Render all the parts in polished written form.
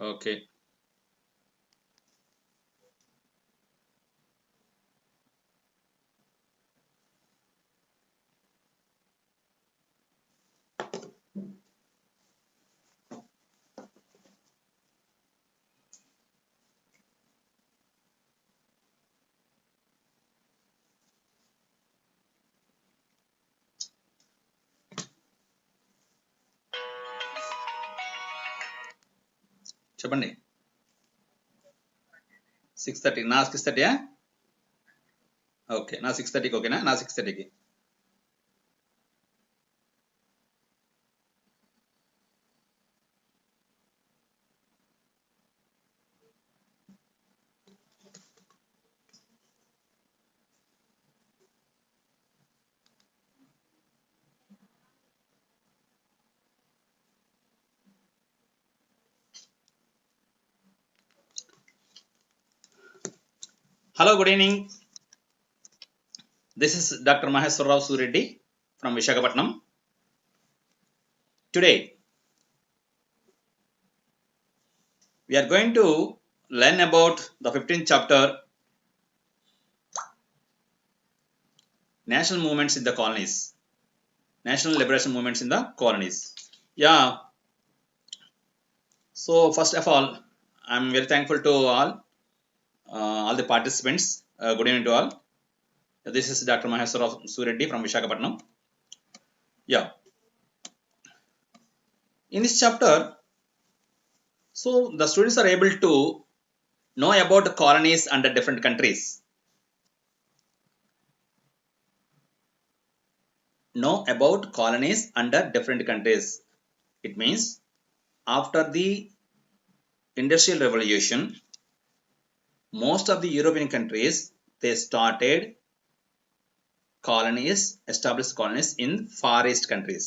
Okay. చెప్పండి. 6:30 నా 6:30 okay. నా 6:30కి ఓకేనా? నా 6:30కి. Hello, good evening. This is Dr. Maheswar Rao Sureddy from Visakhapatnam. Today, we are going to learn about the 15th chapter, National Movements in the Colonies. National Liberation Movements in the Colonies. Yeah. So, first of all, I'm very thankful to all the participants. Good evening to all. This is Dr. Maheswar Rao Sureddy from Visakhapatnam. Yeah. In this chapter, so the students are able to know about the colonies under different countries. Know about colonies under different countries. It means after the Industrial Revolution, most of the European countries, they started colonies, established colonies in Far East countries.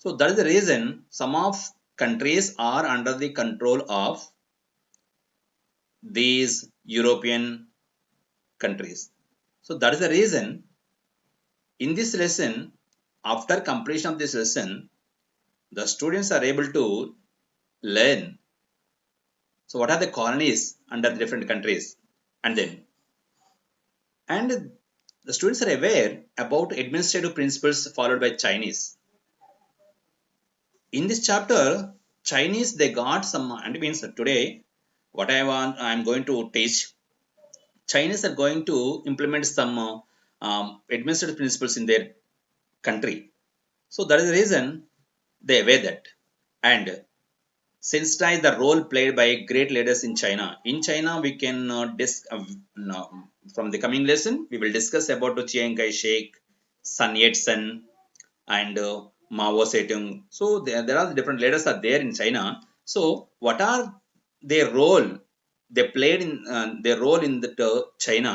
So that is the reason some of countries are under the control of these European countries. So that is the reason in this lesson, after completion of this lesson, the students are able to learn. So what are the colonies under the different countries? And the students are aware about administrative principles followed by Chinese. In this chapter, Chinese, they got some, and it means that today, what I'm going to teach, Chinese are going to implement some administrative principles in their country. So that is the reason they aware that. And sensitize the role played by great leaders in China. In China, we can from the coming lesson, we will discuss about Chiang Kai-shek, Sun Yat-sen, and Mao Zedong. So there are different leaders are there in China. So what are their role? They played in their role in the China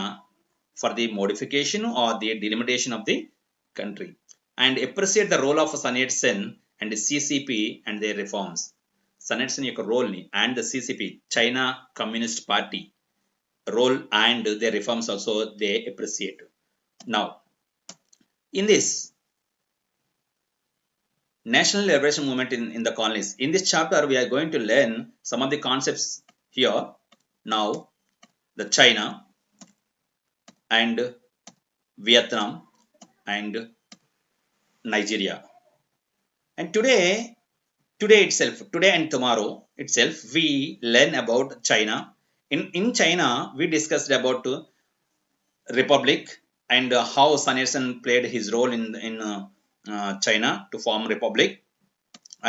for the modification or the delimitation of the country, and appreciate the role of Sun Yat-sen and the CCP and their reforms. Sun Yat-sen యొక్క role ni and the CCP, China Communist Party role and their reforms also they appreciate. Now, in this National Liberation Movement in the colonies, in this chapter we are going to learn some of the concepts here. Now, the China and Vietnam and Nigeria. And today itself, today and tomorrow itself, we learn about China. In China, we discussed about republic and how Sun Yat-sen played his role in China to form republic.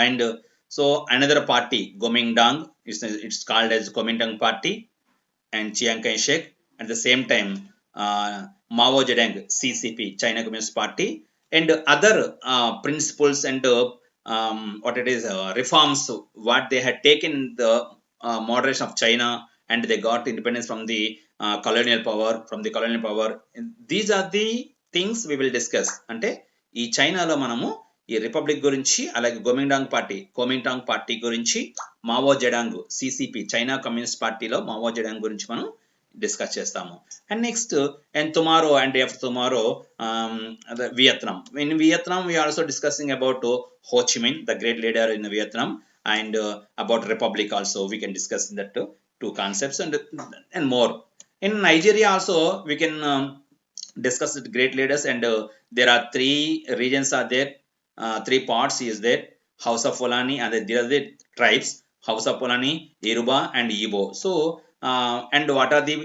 And so another party, Kuomintang, it's called as Kuomintang party, and Chiang Kai-shek. At the same time, Mao Zedong, CCP, China Communist Party, and other principles and what it is reforms what they had taken the moderation of China, and they got independence from the colonial power. And these are the things we will discuss. అంటే ఈ చైనాలో మనము ఈ republic గురించి, అలాగే కోమింటాంగ్ party గురించి, Mao Zedong CCP China communist పార్టీలో Mao Zedong గురించి మనం డిస్కస్ చేస్తాము. And next and tomorrow and after tomorrow Vietnam. In Vietnam, we are also discussing about Ho Chi Minh, the great leader in Vietnam, and about republic also we can discuss in that two concepts and more. In Nigeria also we can discuss with great leaders, and there are three regions are there, three parts is there: House of Fulani, and there are the tribes: House of Fulani, Yoruba, and Igbo. So and what are the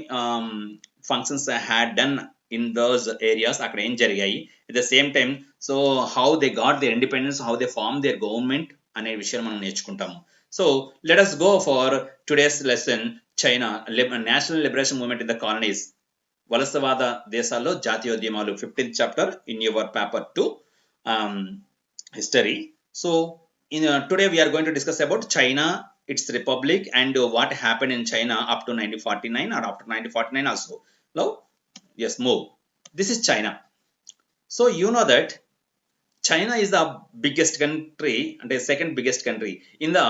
functions I had done in those areas అక్కడ ఏం జరిగాయి, at the same time so how they got their independence, how they formed their government అనే విషయాలు మనం నేర్చుకుంటాము. So let us go for today's lesson, China national liberation movement in the colonies, వలసవాద దేశాల్లో జాతీయోద్యమాలు, 15th chapter in your paper 2 history. So today we are going to discuss about China, its republic, and what happened in China up to 1949 or after 1949 also. Now yes, move. This is China. So you know that China is the biggest country and the second biggest country in the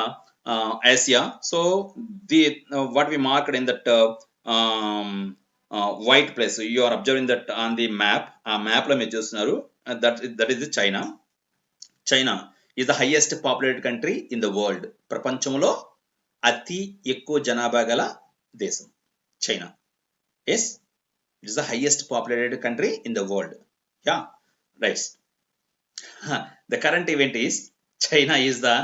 Asia. So the what we marked in that white place, you are observing that on the map, map lo meer chustunaru, that is the China. China is the highest populated country in the world. ప్రపంచంలో అతి ఎక్కువ జనాభా గల దేశం China. Yes, it is the highest populated country in the world. Yeah, right. The current event is China is the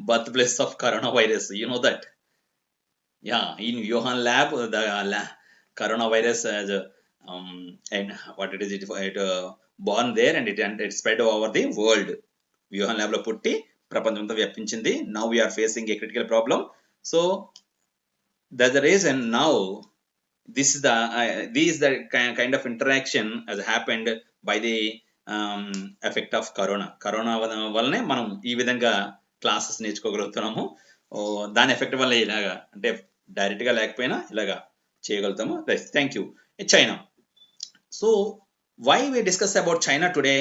birthplace of coronavirus. You know that. Yeah, in Wuhan lab, the coronavirus has and what it is, it born there, and it spread over the world. Wuhan lab lo putti prapancham వ్యాపించింది. Now we are facing a critical problem. So that's the reason now this is the kind of interaction has happened by the effect of corona వల్లనే మనం ఈ విధంగా classes నేర్చుకోగలుగుతున్నాము. దాని effect వల్ల ఇలాగా, అంటే డైరెక్ట్గా లేకపోయినా ఇలాగా చేయగలుగుతాము. Right, thank you. China. So why we discuss about China today?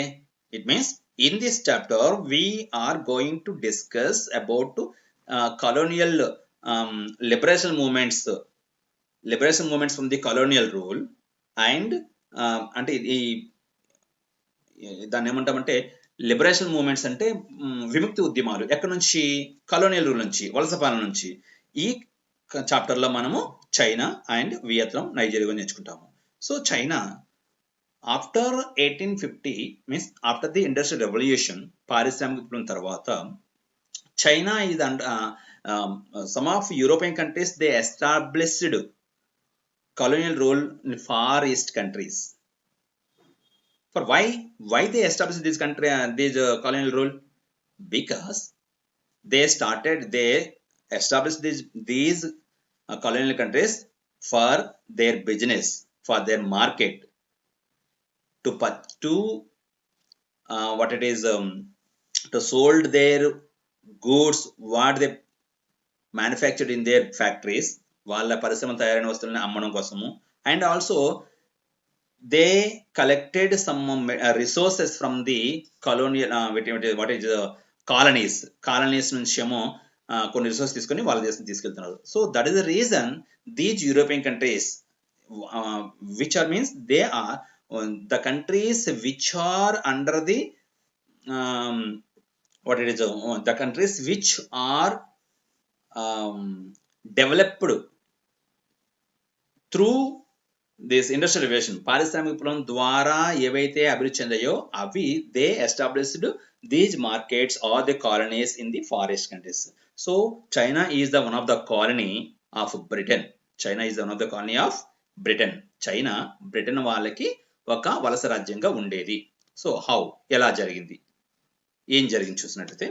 It means in this chapter we are going to discuss about colonial liberation movements from the colonial rule, and అంటే ఈ దాన్ని ఏమంటామంటే లిబరేషన్ మూవ్మెంట్స్ అంటే విముక్తి ఉద్యమాలు ఎక్కడి నుంచి? Colonial rule నుంచి, వలస పాలన నుంచి. ఈ చాప్టర్లో మనము చైనా అండ్ వియత్నాం, నైజీరియా నేర్చుకుంటాము. So China after 1850 means after the industrial revolution, పారిశ్రామిక విప్లవం తర్వాత చైనా ఇది some of European countries they established colonial rule in far east countries. For why they established this country this colonial rule? Because they established these colonial countries for their business, for their market, to what it is to sold their goods what they manufactured in their factories, వాళ్ళ పరిశ్రమ తయారైన వస్తువులను అమ్మడం కోసము. And also they collected some resources from the colonial what is colonies నుంచి ఏమో కొన్ని resource తీసుకొని వాళ్ళ దేశం తీసుకెళ్తున్నారు. So that is the reason these European countries which are means they are the countries which are under the what it is the countries which are developed through this industrial revolution, పారిశ్రామిక విప్లవం ద్వారా ఏవైతే అభివృద్ధి చెందాయో అవి they established these markets are the colonies in the forest countries. So China is the one of the colony of Britain. China is the one of the colony of Britain. China Britain వాళ్ళకి ఒక వలస రాజ్యంగా ఉండేది. So how, ఎలా జరిగింది, ఏం జరిగింది చూసినట్లయితే,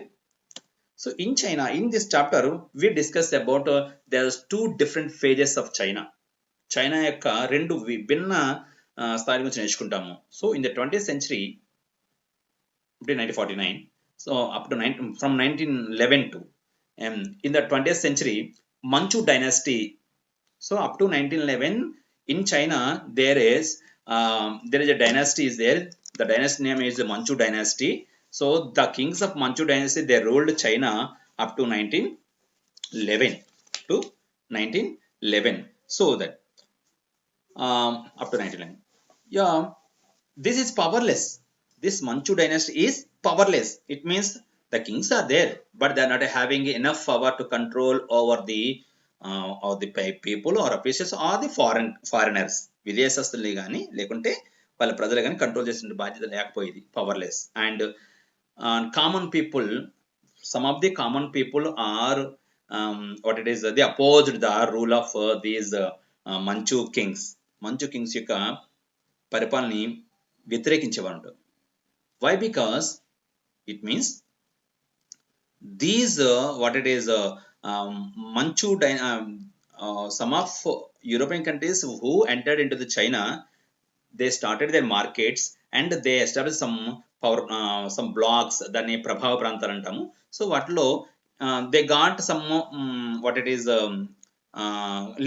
so in China, in this chapter we discuss about there are two different phases of China. China యొక్క రెండు విభిన్న స్థాయి గురించి నేర్చుకుంటాము. So in the 20th century, 1949, so up to from 1911 to in the 20th century, Manchu Dynasty. So up to 1911 in China there is a dynasty is there. The dynasty name is the Manchu Dynasty. So the kings of Manchu Dynasty, they ruled China up to 1911. So that up to 1911, yeah, this is powerless. This Manchu Dynasty is powerless. It means The kings are there, but they are not having enough power to control over the people or officials or the foreigners. విదేశస్తుల్ని కానీ లేకుంటే వాళ్ళ ప్రజలు కానీ control చేసిన బాధ్యత లేకపోయేది, powerless. And common people, some of the common people are what it is, they opposed the rule of these Manchu kings. Manchu kings యొక్క పరిపాలనని వ్యతిరేకించేవారు. Why? Because it means these what it is Manchu some of European countries who entered into the China, they started their markets and they established some power some blocks, దాన్ని ప్రభావ ప్రాంతాలు అంటాము. So వాటిలో they got some what it is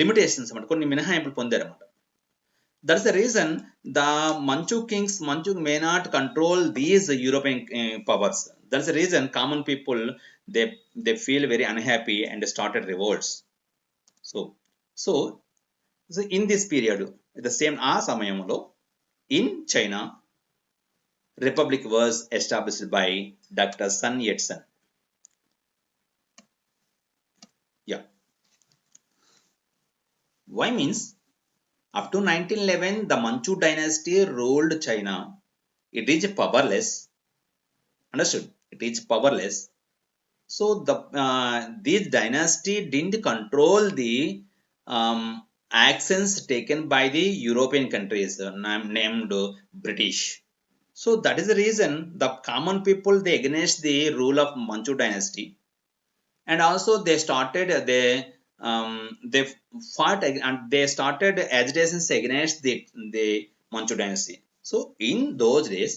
limitations అన్నమాట, కొన్ని మినహాయింపులు పొందారు అన్నమాట. That's the reason the Manchu kings may not control these European powers. That's the reason common people, they feel very unhappy and started revolts. So in this period, the same ఆ సమయంలో in China, republic was established by Dr. Sun Yat-sen. Yeah. Why means up to 1911 the Manchu dynasty ruled China. It is powerless. Understood? It is powerless. So the this dynasty didn't control the actions taken by the European countries named British. So that is the reason the common people, they against the rule of Manchu dynasty, and also they started they fought and they started agitations against the Manchu dynasty. So in those days,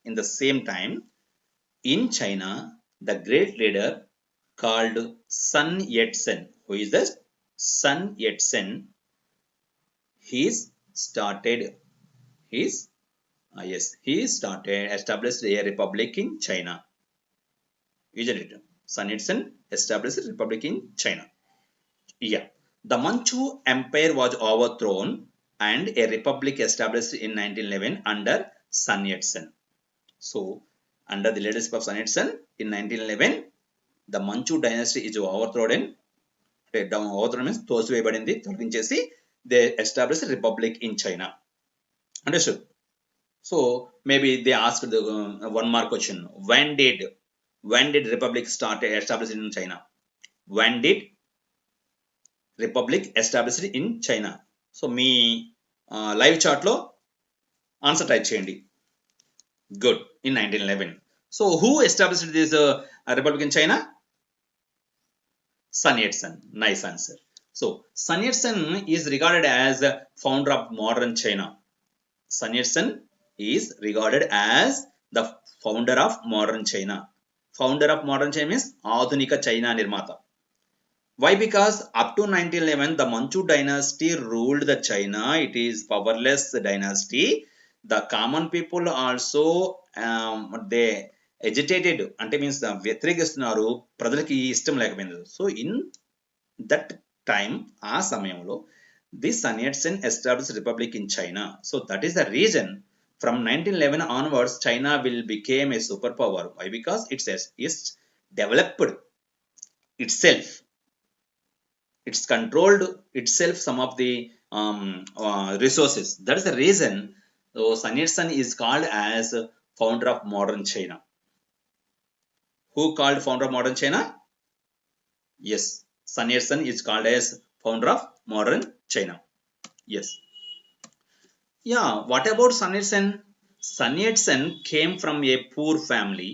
in the same time, in China, the great leader called Sun Yat-sen. Who is this? Sun Yat-sen. He started established a republic in China. Isn't it? Sun Yat-sen established a republic in China. Yeah. The Manchu Empire was overthrown and a republic established in 1911 under Sun Yat-sen. So, under the leadership of Sun Yat-sen in 1911, the Manchu dynasty is overthrown. Overthrown means తోసివేయబడింది, తొలగించేసి they established a republic in China. Understood? So maybe they asked the one more question: when did republic start established in China? When did republic established in China? So me live chat లో answer type చేయండి. Good. In 1911. So who established this republic in China? Sun Yat-sen. Nice answer. So Sun Yat-sen is regarded as the founder of modern China. Sun Yat-sen is regarded as the founder of modern China. Founder of modern China means ఆధునిక China నిర్మాత. Why? Because up to 1911 the Manchu dynasty ruled the China. It is powerless dynasty. The common people also they agitated, అంటే means వ్యతిరేకిస్తున్నారు, ప్రజలకి ఇష్టం లేకపోయింది. So in that time, ఆ సమయంలో the Sun Yat-sen established republic in China. So that is the reason from 1911 onwards China will became a superpower. Why? Because it's developed itself, it's controlled itself some of the resources. That is the reason. So Sun Yat-sen is called as founder of modern China. Who called founder of modern China? Yes, Sun Yat-sen is called as founder of modern China. Yes. Yeah, what about Sun Yat-sen? Sun Yat-sen came from a poor family.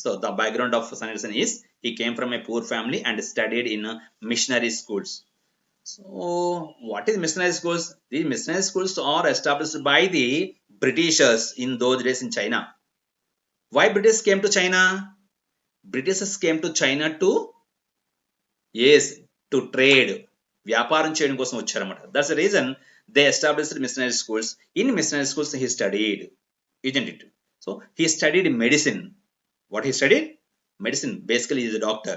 So the background of Sun Yat-sen is he came from a poor family and studied in missionary schools. So what is missionary schools? These missionary schools are established by the Britishers in those days in China. Why British came to China? Britishers came to China to trade. వ్యాపారం చేయడం కోసం వచ్చారన్నమాట. That's the reason they established missionary schools. In missionary schools he studied, isn't it? So he studied medicine. What he studied? Medicine. Basically he is a doctor,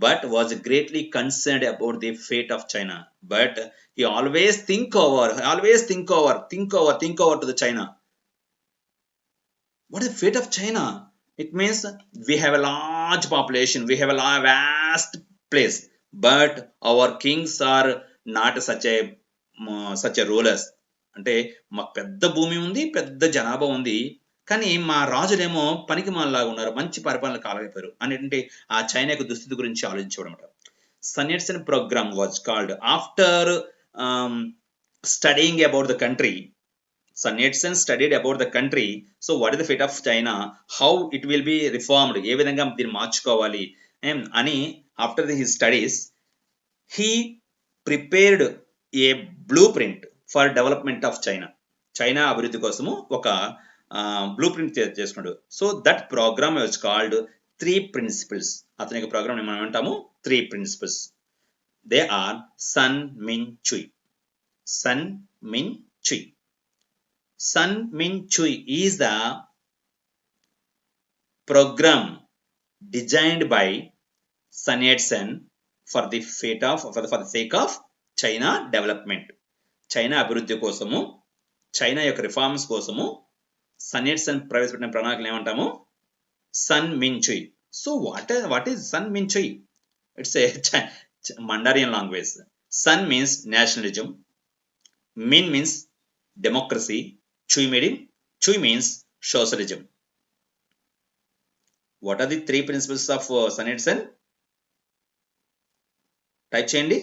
but was greatly concerned about the fate of China. But he always think over to the China. What is the fate of China? It means we have a large population, we have a vast place, but our kings are not such a rulers. అంటే మాకు పెద్ద భూమి ఉంది, పెద్ద జనాభా ఉంది, కానీ మా రాజులేమో పనికి మాలాగా ఉన్నారు, మంచి పరిపాలన కాలేకపోయారు అనేటువంటి ఆ చైనా యొక్క దుస్థితి గురించి ఆలోచించడం అనమాట. Sun Yat-sen program was called after studying about the country. Sun Yat-sen studied about the country. So what is the fate of China? How it will be reformed? ఏ విధంగా దీన్ని మార్చుకోవాలి అని after his studies he prepared a blueprint for development of China. China అభివృద్ధి కోసము ఒక blueprint చేసుకున్నాడు. So that programme was called 3 principles. అతని యొక్క ప్రోగ్రామ్ మనం అంటాము 3 principles. They are Sun Min Chui. Sun Min Chui. Sun Min Chui is the program designed by Sun Yat-sen for the sake of China development. China అభివృద్ధి కోసము, China యొక్క reforms కోసము sun యట్-సెన్ ప్రవేశపెట్టిన ప్రణాళికలు ఏమంటాము? Sun Min Chui. So what is Sun Min Chui? It's a Mandarin language. Sun means nationalism, Min means democracy, Chui means socialism. What are the 3 principles of Sun Yat-sen? Type చేయండి.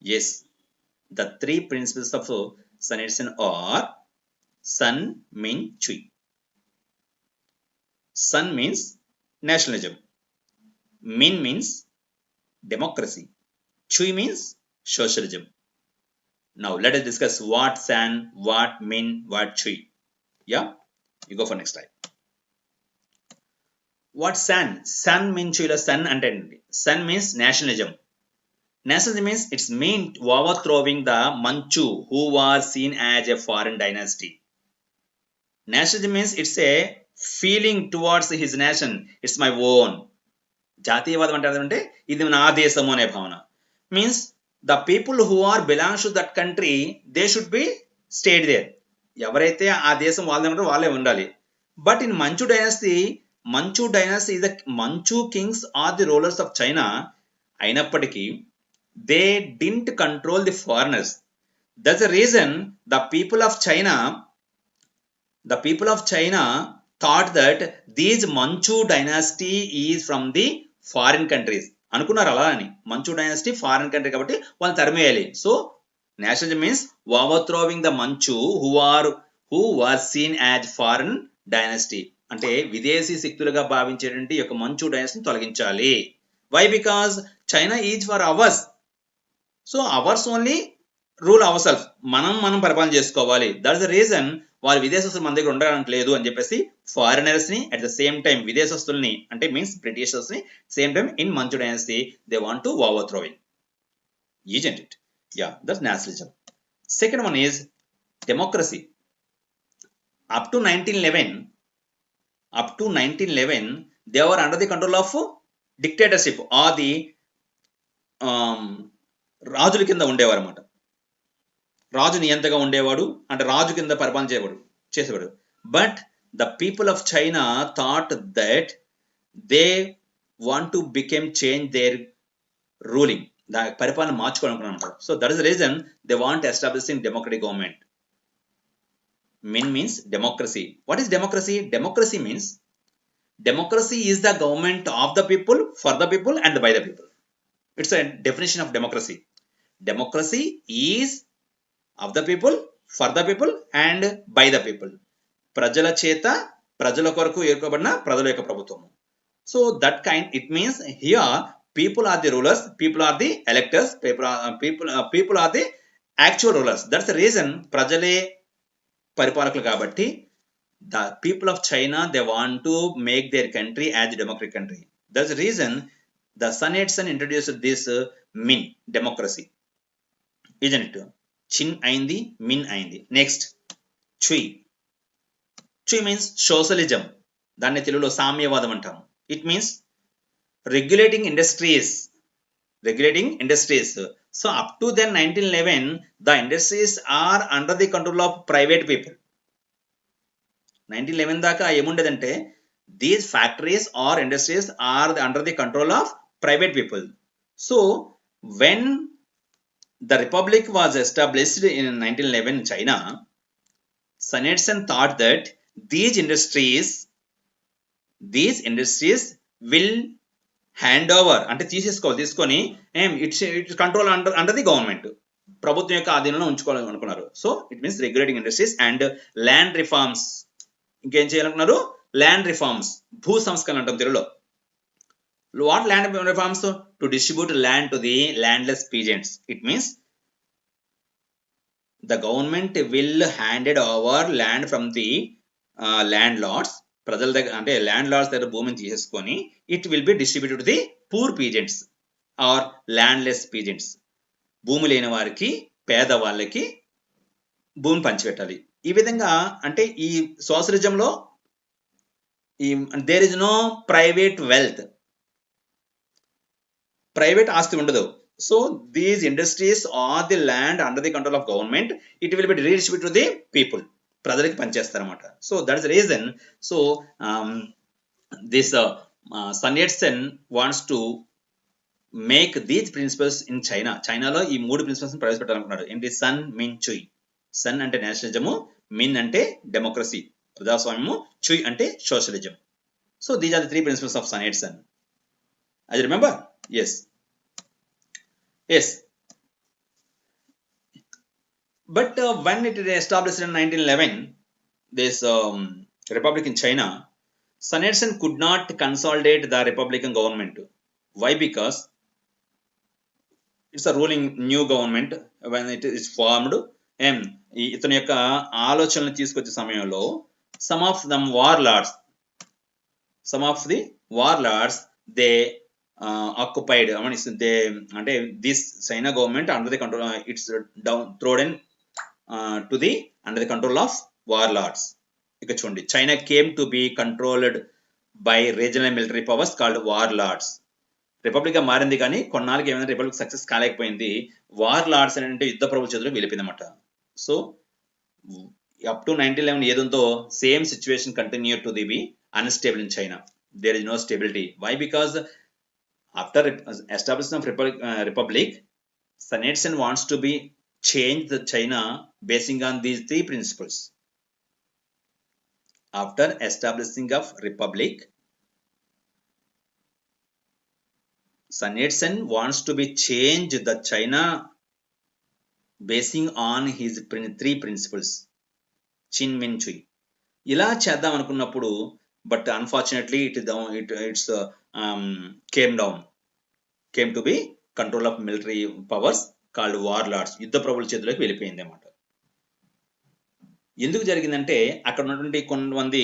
Yes, the 3 principles of Sun Yat-sen are Sun Min Chui. Sun means nationalism, Min means democracy, Chui means socialism. Now let us discuss what Sun, what Min, what Chui. Yeah, you go for next slide. What Sun Min Chui la Sun అంటే Sun means nationalism. Nationalism means it's mean overthrowing the Manchu who was seen as a foreign dynasty. Nationalism means it's a feeling towards his nation. It's my own. జాతీయవాదం అంటే ఇది నా దేశము అనే భావన. Means the people who are belongs to that country, they should be stayed there. ఎవరైతే ఆ దేశం వాళ్ళే వాళ్ళే ఉండాలి. But in Manchu dynasty is the Manchu kings are the rulers of China. అయినప్పటికీ they didn't control the foreigners. That's the reason the people of China thought that this Manchu dynasty is from the foreign countries. అనుకున్నారు అలా అని. మంచు dynasty foreign country కాబట్టి వాళ్ళు తరిమేయాలి. So nationalism means overthrowing the Manchu who were seen as foreign dynasty. అంటే విదేశీ శక్తులుగా భావించేటువంటి యొక్క మంచు డైనాసిటీని తొలగించాలి. Why? Because China is for ours. So ours only rule our self. మనం పరిపాలన చేసుకోవాలి. దట్ ఇస్ ద రీజన్ వాళ్ళు విదేశస్తులు మన దగ్గర ఉండడానికి లేదు అని చెప్పేసి ఫారినర్స్ ని అట్ ద సేమ్ టైం విదేశస్తుల్ని అంటే మీన్స్ బ్రిటిషర్స్ ని same time in Manchu dynasty they want to overthrowing. Isn't it? Yeah, that's nationalism. Second one is democracy. Up to 1911 they were under the control of dictatorship or the రాజుల కింద ఉండేవారు అన్నమాట. రాజు నియంతగా ఉండేవాడు అంటే రాజు కింద పరిపాలన చేసేవాడు. But the people of China thought that they want to change their ruling. దాని పరిపాలన మార్చుకోవాలనుకున్నాను. So that is the reason they want establishing democratic government. Min means democracy. What is democracy? Democracy is the government of the people, for the people and by the people. It's a definition of democracy. Democracy is of the people, for the people and by the people. ప్రజల చేత ప్రజల కొరకు ఏర్పడిన ప్రజల యొక్క ప్రభుత్వము. So that kind, it means here people are the rulers, people are the electors, people are the actual rulers. That's the reason ప్రజలే పరిపాలకులు కాబట్టి the people of China, they want to make their country as a democratic country. That's the reason the Sun Yat-sen introduced this Min, democracy. Isn't it? Chin అయింది, Min అయింది. Next Chui. Chui means socialism. దాన్ని తెలుగులో సామ్యవాదం అంటాము. It means regulating industries. So up to then 1911, the industries are under the control of private people. 1911 దాకా ఏముండేదంటే these factories or industries are under the control of private people. So when the republic was established in 1911 in China, Sun Yat-sen thought that these industries will hand over అంటే తీసుకొని its control under the government, ప్రభుత్వం యొక్క ఆధీనంలో ఉంచుకోవాలని అనుకున్నారు. So it means regulating industries and land reforms. ఇంకేం చేయాలనుకున్నారు? Land reforms, భూ సంస్కరణ అంటాం తెలుగులో. What land reforms? To distribute land to the landless peasants. It means the government will handed over land from the land lords, ప్రజల దగ్గర అంటే land lords దగ్గర భూమిని తీసేసుకొని it will be distributed the poor peasants are landless peasants. భూమి లేని వారికి, పేదవాళ్ళకి భూమిని పంచిపెట్టాలి. ఈ విధంగా అంటే ఈ సోషలిజంలో there is no private wealth, private ఆస్తి ఉండదు. So these industries are the land under the control of government, it will be redistributed to the people, ప్రజలకి పనిచేస్తారన్నమాట. So that is the reason. So this Sun Yat-sen wants to make these principles in China. చైనాలో ఈ 3 principles ప్రవేశపెట్టాలనుకున్నాడు. ఏంటి? Sun, Min, Chui. Sun అంటే నేషనలిజము, మిన్ అంటే democracy ప్రజాస్వామ్యము, చుయ్ అంటే socialism. So these are the 3 principles of Sun Yat-sen. As you remember? Yes. But when it is established in 1911, this republic in China, Sun Yat-sen could not consolidate the republican government. Why? Because it's a ruling new government when it is formed. ఇతని యొక్క ఆలోచనలు తీసుకొచ్చే సమయంలో some of the warlords they occupied, I mean they అంటే this China government under the control, it's downtrodden to the under the control of warlords. ఇక చూడండి, China came to be controlled by regional military powers called warlords. Republic గా మారింది కానీ కొన్నాళ్ళకి ఏమైనా republic success కాలేకపోయింది. వార్లార్డ్స్ అంటే యుద్ధ ప్రభుత్వ చేతులకు వెళ్ళిపోయిందన్నమాట. సో అప్ టు 1911 ఏదంతో same situation continue to the be unstable in China. There is no stability. Why? Because after establishment of republic, Sun Yat-sen wants to be change the China basing on these 3 principles. After establishing of republic, Sun Yat-sen wants to be change the China basing on his 3 principles, Chin, Min, Chui. ఇలా చేద్దాం అనుకున్నప్పుడు but unfortunately it's came to be control of military powers called warlords, యుద్ధ ప్రభుల చేతులకు వెళ్ళిపోయింది అన్నమాట. ఎందుకు జరిగిందంటే అక్కడ ఉన్నటువంటి కొంతమంది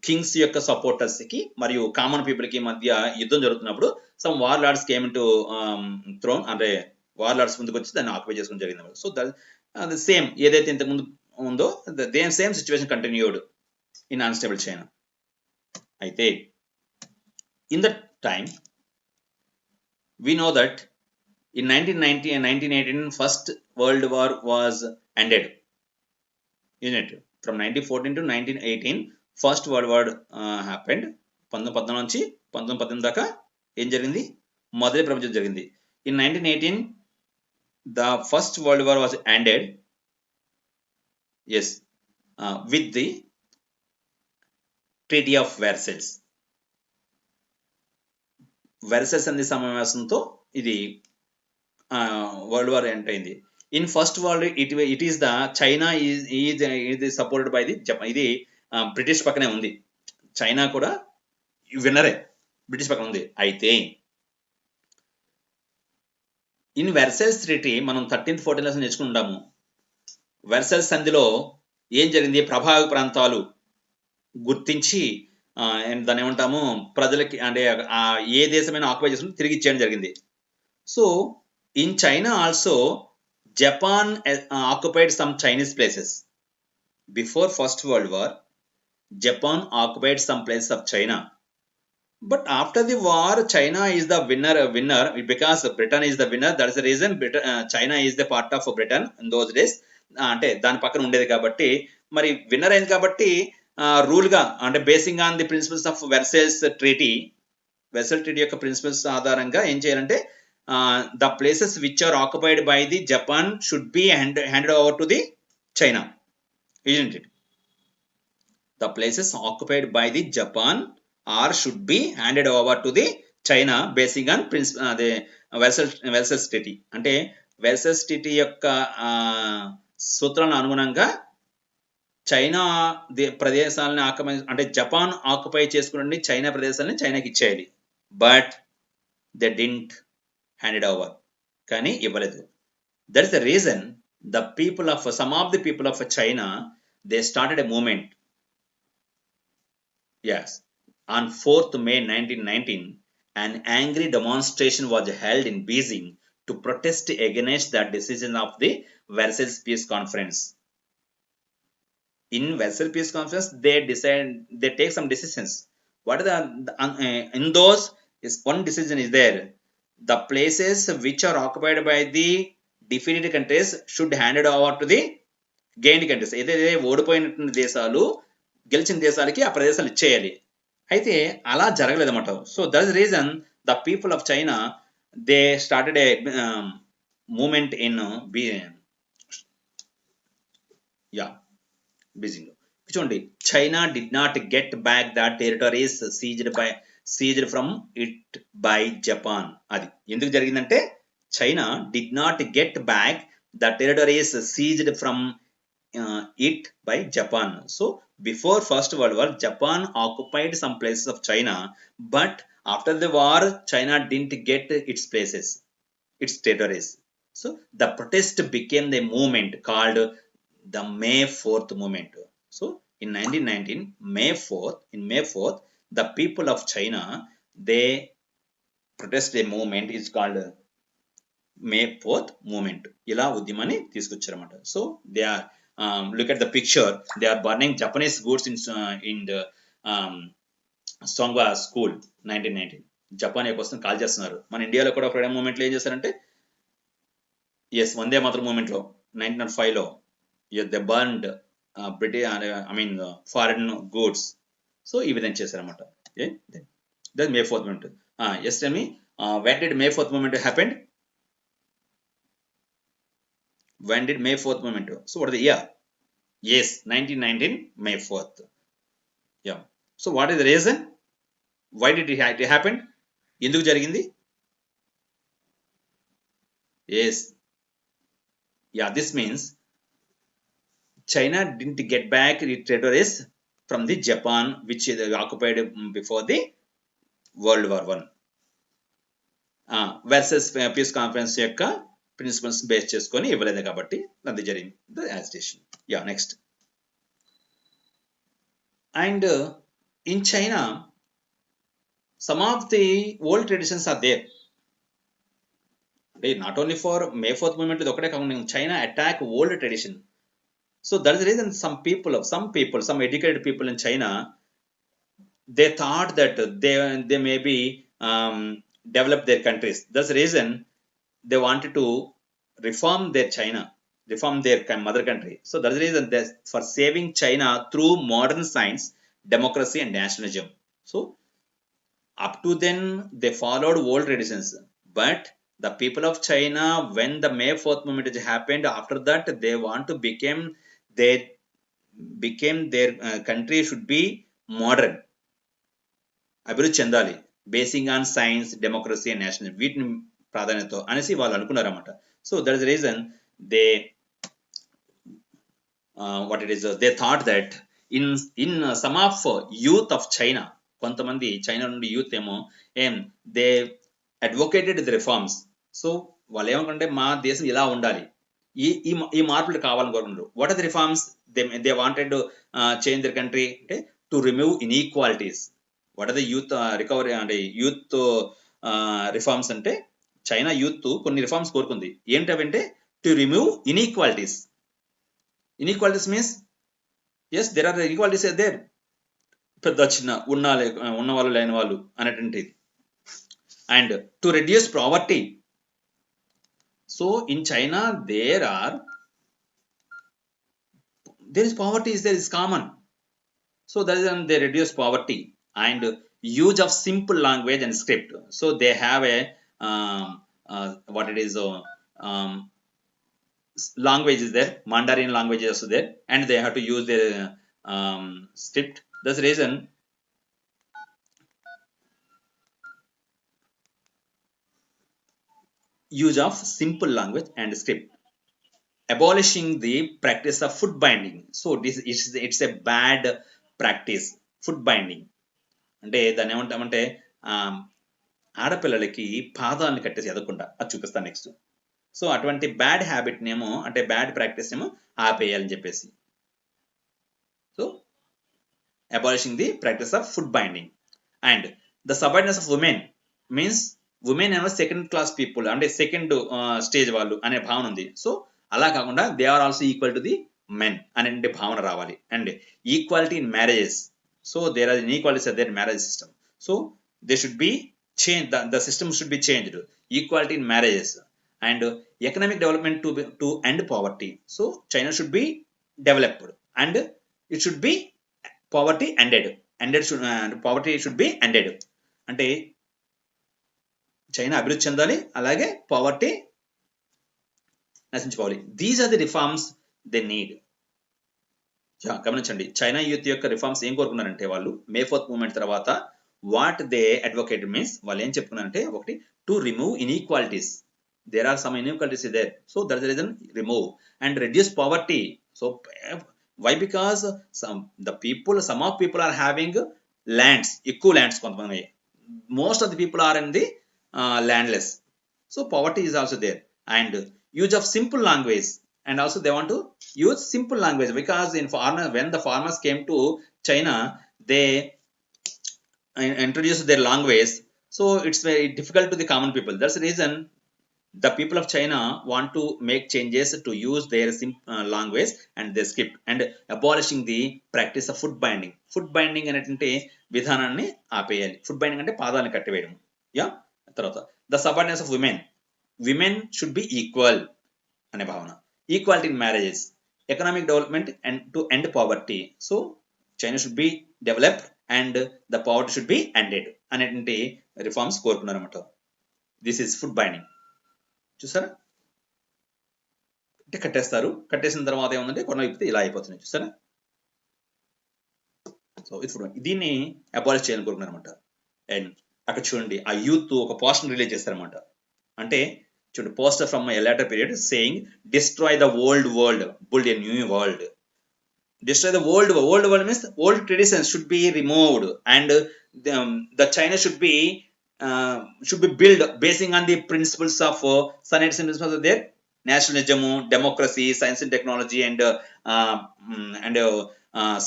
కింగ్స్ యొక్క సపోర్టర్స్ కి మరియు కామన్ పీపుల్ కి మధ్య యుద్ధం జరుగుతున్నప్పుడు సమ్ వార్లార్డ్స్ కేమ్ టు థ్రోన్, అంటే వార్లార్డ్స్ ముందుకు వచ్చి దాన్ని ఆక్యుపై చేసుకోవడం జరిగింది. సో దట్ సేమ్ ఏదైతే ఇంతకుముందు ఉందో same situation continued in unstable China. అయితే in that time we know that in 1990 and 1918 first world war was ended. Unit from 1914 to 1918 first world war happened. 1914 నుంచి 1918 దాకా ఏం జరిగింది? మొదటి ప్రపంచ యుద్ధం జరిగింది. In 1918 the first world war was ended, yes, with the treaty of Versailles. Versus అనే సమావేశంతో ఇది వరల్డ్ వార్ ఎంటర్ అయింది. In first world it is the China is supported by the Japan. ఇది బ్రిటిష్ పక్కనే ఉంది. చైనా కూడా విన్నరే, British పక్కన ఉంది. అయితే ఇన్ వెర్సెల్స్ ట్రీటీ మనం 13th 14th లెసన్ నేర్చుకుంటాము. వెర్సెల్స్ సంధిలో ఏం జరిగింది? ప్రభావిత ప్రాంతాలు గుర్తించి దాన్ని ఏమంటాము, ప్రజలకి అంటే ఏ దేశమైనా ఆక్యుపై చేసుకుని తిరిగి ఇచ్చేయడం జరిగింది. So in China also Japan occupied some Chinese places. Before first world war Japan occupied some places of China. But after the war China is the winner because Britain is the winner. That is the reason China is the part of Britain in those days. అంటే దాని పక్కన ఉండేది కాబట్టి మరి winner అయింది కాబట్టి రూల్గా అంటే basing on the principles of Versailles treaty, Versailles treaty యొక్క ప్రిన్సిపల్స్ ఆధారంగా ఏం చేయాలంటే the places which are occupied by the Japan should be handed over to the China, isn't it? The places occupied by the Japan or should be handed over to the China basing on the Versailles Treaty. అంటే Versailles treaty యొక్క సూత్రాలను అనుగుణంగా China ప్రదేశాలను అంటే Japan occupy చేసుకుని China ప్రదేశాలని చైనాకి ఇచ్చేయాలి. But they didn't handed over, కానీ ఇవ్వలేదు. That is the reason the people of some of the people of China they started a movement. Yes, on 4th May 1919, an angry demonstration was held in Beijing to protest against the decision of the Versailles Peace Conference. In Versailles Peace Conference, they take some decisions. What are in those is one decision is there. The places which are occupied by the defeated countries should handed over to the gained countries. ఏదైతే ఓడిపోయిన దేశాలు గెలిచిన దేశాలకి ఆ ప్రదేశాలు ఇచ్చేయాలి. అయితే అలా జరగలేదన్నమాట. So that is reason the people of China they started a movement in Beijing. చూడండి, China did not get back the territories seized from it by Japan. అది ఎందుకు జరిగిందంటే China did not get back the territories seized from it by Japan. So before First World War, Japan occupied some places of China, but after the war, China didn't get its places, its territories. So the protest became the movement called the May 4th movement. So in 1919, May 4th, the people of China, they protest a movement is called May 4th movement. ఇలా ఉద్యమాన్ని తీసుకొచ్చారన్నమాట. So they are look at the picture, they are burning Japanese goods in the Songwa school 1919. Japan యొక్క వస్తువుని call చేస్తున్నారు. మన ఇండియాలో కూడా freedom మూవ్మెంట్లో ఏం చేస్తారంటే ఎస్ వందే మాతరం మూవ్మెంట్లో 1905లో they burned British foreign goods. So ఈ విధంగా చేశారన్నమాట. That May 4th movement. Yes tell me, when did May 4th movement happened? When did May 4th movement? So what is the year? Yes, 1919 May 4th. Yeah. So what is the reason? Why did it happen? ఎందుకు జరిగింది? Yes. Yeah, this means China didn't get back its territories from the Japan which they occupied before the World War I. Versus Peace Conference యొక్క principles base చేసుకొని ఇవ్వలేదు కాబట్టి అది జరిగింది, the agitation. Yeah next. And in China some of the old traditions are there. అంటే not only for May 4th movement ఇది ఒకటే కాకుండా China attack old tradition. So that is the reason some educated people in China, they thought that they may be develop their countries. That's the reason they wanted to reform their mother country. So that's the reason for saving China through modern science, democracy and nationalism. So up to then they followed old traditions, but the people of China, when the May 4th movement happened, after that they want to became their country should be modern, అభివృద్ధి చెందాలి, basing on science, democracy and national, వీటిని ప్రాధాన్యత అనేసి వాళ్ళు అనుకున్నారన్నమాట. So that is the reason they they thought that in some of youth of China, కొంతమంది China నుండి youth ఏమో they advocated the reforms. So వాళ్ళు ఏమనుకుంటే మా దేశం ఇలా ఉండాలి, ఈ మార్పులు కావాలని కోరుకున్నారు. What are the reforms they wanted change their country అంటే to remove inequalities. What are the youth recovery అంటే యూత్ రిఫార్మ్స్ అంటే చైనా యూత్ కొన్ని రిఫార్మ్స్ కోరుకుంది. ఏంటంటే to remove inequalities. Inequalities means yes there are equalities there, పెద్ద చిన్న ఉన్న వాళ్ళు లేని వాళ్ళు అనేటువంటిది. And to reduce poverty. So in China there is poverty is there is common. So that is when they reduce poverty and use of simple language and script. So they have a what it is language is there, Mandarin language is also there, and they have to use their script. That's the reason use of simple language and script. Abolishing the practice of foot binding. So this is it's a bad practice, foot binding. అంటే దాన్ని ఏమంటామంటే ఆడపిల్లలకి పాదాలను కట్టేసి ఎదగకుండా, అది చూపిస్తాను next. సో అటువంటి బ్యాడ్ హ్యాబిట్ నేమో అంటే బ్యాడ్ ప్రాక్టీస్ ఏమో ఆపేయాలని చెప్పేసి. So abolishing the practice of foot binding. And the subordinates of women means women ఏమో సెకండ్ క్లాస్ పీపుల్, అంటే సెకండ్ స్టేజ్ వాళ్ళు అనే భావన ఉంది. సో అలా కాకుండా they are also equal to the men అనే భావన రావాలి. And equality in marriages. So there are inequalities of their marriage system. So they should B change, the system should be changed. Equality in marriages and economic development to end poverty. So China should be developed and it should be poverty ended. Poverty should be ended. అంటే China అభివృద్ధి చెందాలి, అలాగే poverty నశించుకోవాలి. These are the reforms they need. గమనించండి, China youth యొక్క reforms ఏం కోరుకున్నారంటే వాళ్ళు మే 4th మూవ్మెంట్ తర్వాత వాట్ దే అడ్వకేట్ మీన్స్ వాళ్ళు ఏం చెప్పుకున్నారంటే, ఒకటి to remove inequalities. There are some inequalities there. So that is the reason remove and reduce poverty. So why? Because some of people are having lands, ఎక్కువ lands కొంతమంది, most of the people are in the landless. So poverty is also there. And use of simple language, and also they want to use simple language because when the farmers came to China, they introduced their language. So it's very difficult to the common people. That's the reason the people of China want to make changes to use their language and their script and abolishing the practice of foot binding. Foot binding అనేటువంటి విధానాన్ని ఆపేయాలి. Foot binding అంటే పాదాలను కట్టివేయడం. తర్వాత the subordinates of women. Women should be equal అనే భావన. Equality in marriages, economic development and to end poverty. So China should be developed and the poverty should be ended అనేటువంటి రిఫార్మ్స్ కోరుకున్నారన్నమాట. This is foot binding. చూసారా, అంటే కట్టేస్తారు, కట్టేసిన తర్వాత ఏముందంటే కొన విప్పితే ఇలా అయిపోతుంది. చూసారా. సో ఇప్పుడు దీన్ని అబాలిష్ చేయాలని కోరుకున్నారన్నమాట. అండ్ అక్కడ చూడండి, ఆ యూత్ ఒక పోస్టర్ రిలీజ్ చేస్తారన్నమాట. అంటే చూడండి, poster from a later period saying destroy the old world, build a new world. Destroy the old world. Old world means old traditions should be removed and the China should be built basing on the principles of principles of their nationalism, democracy, science and technology and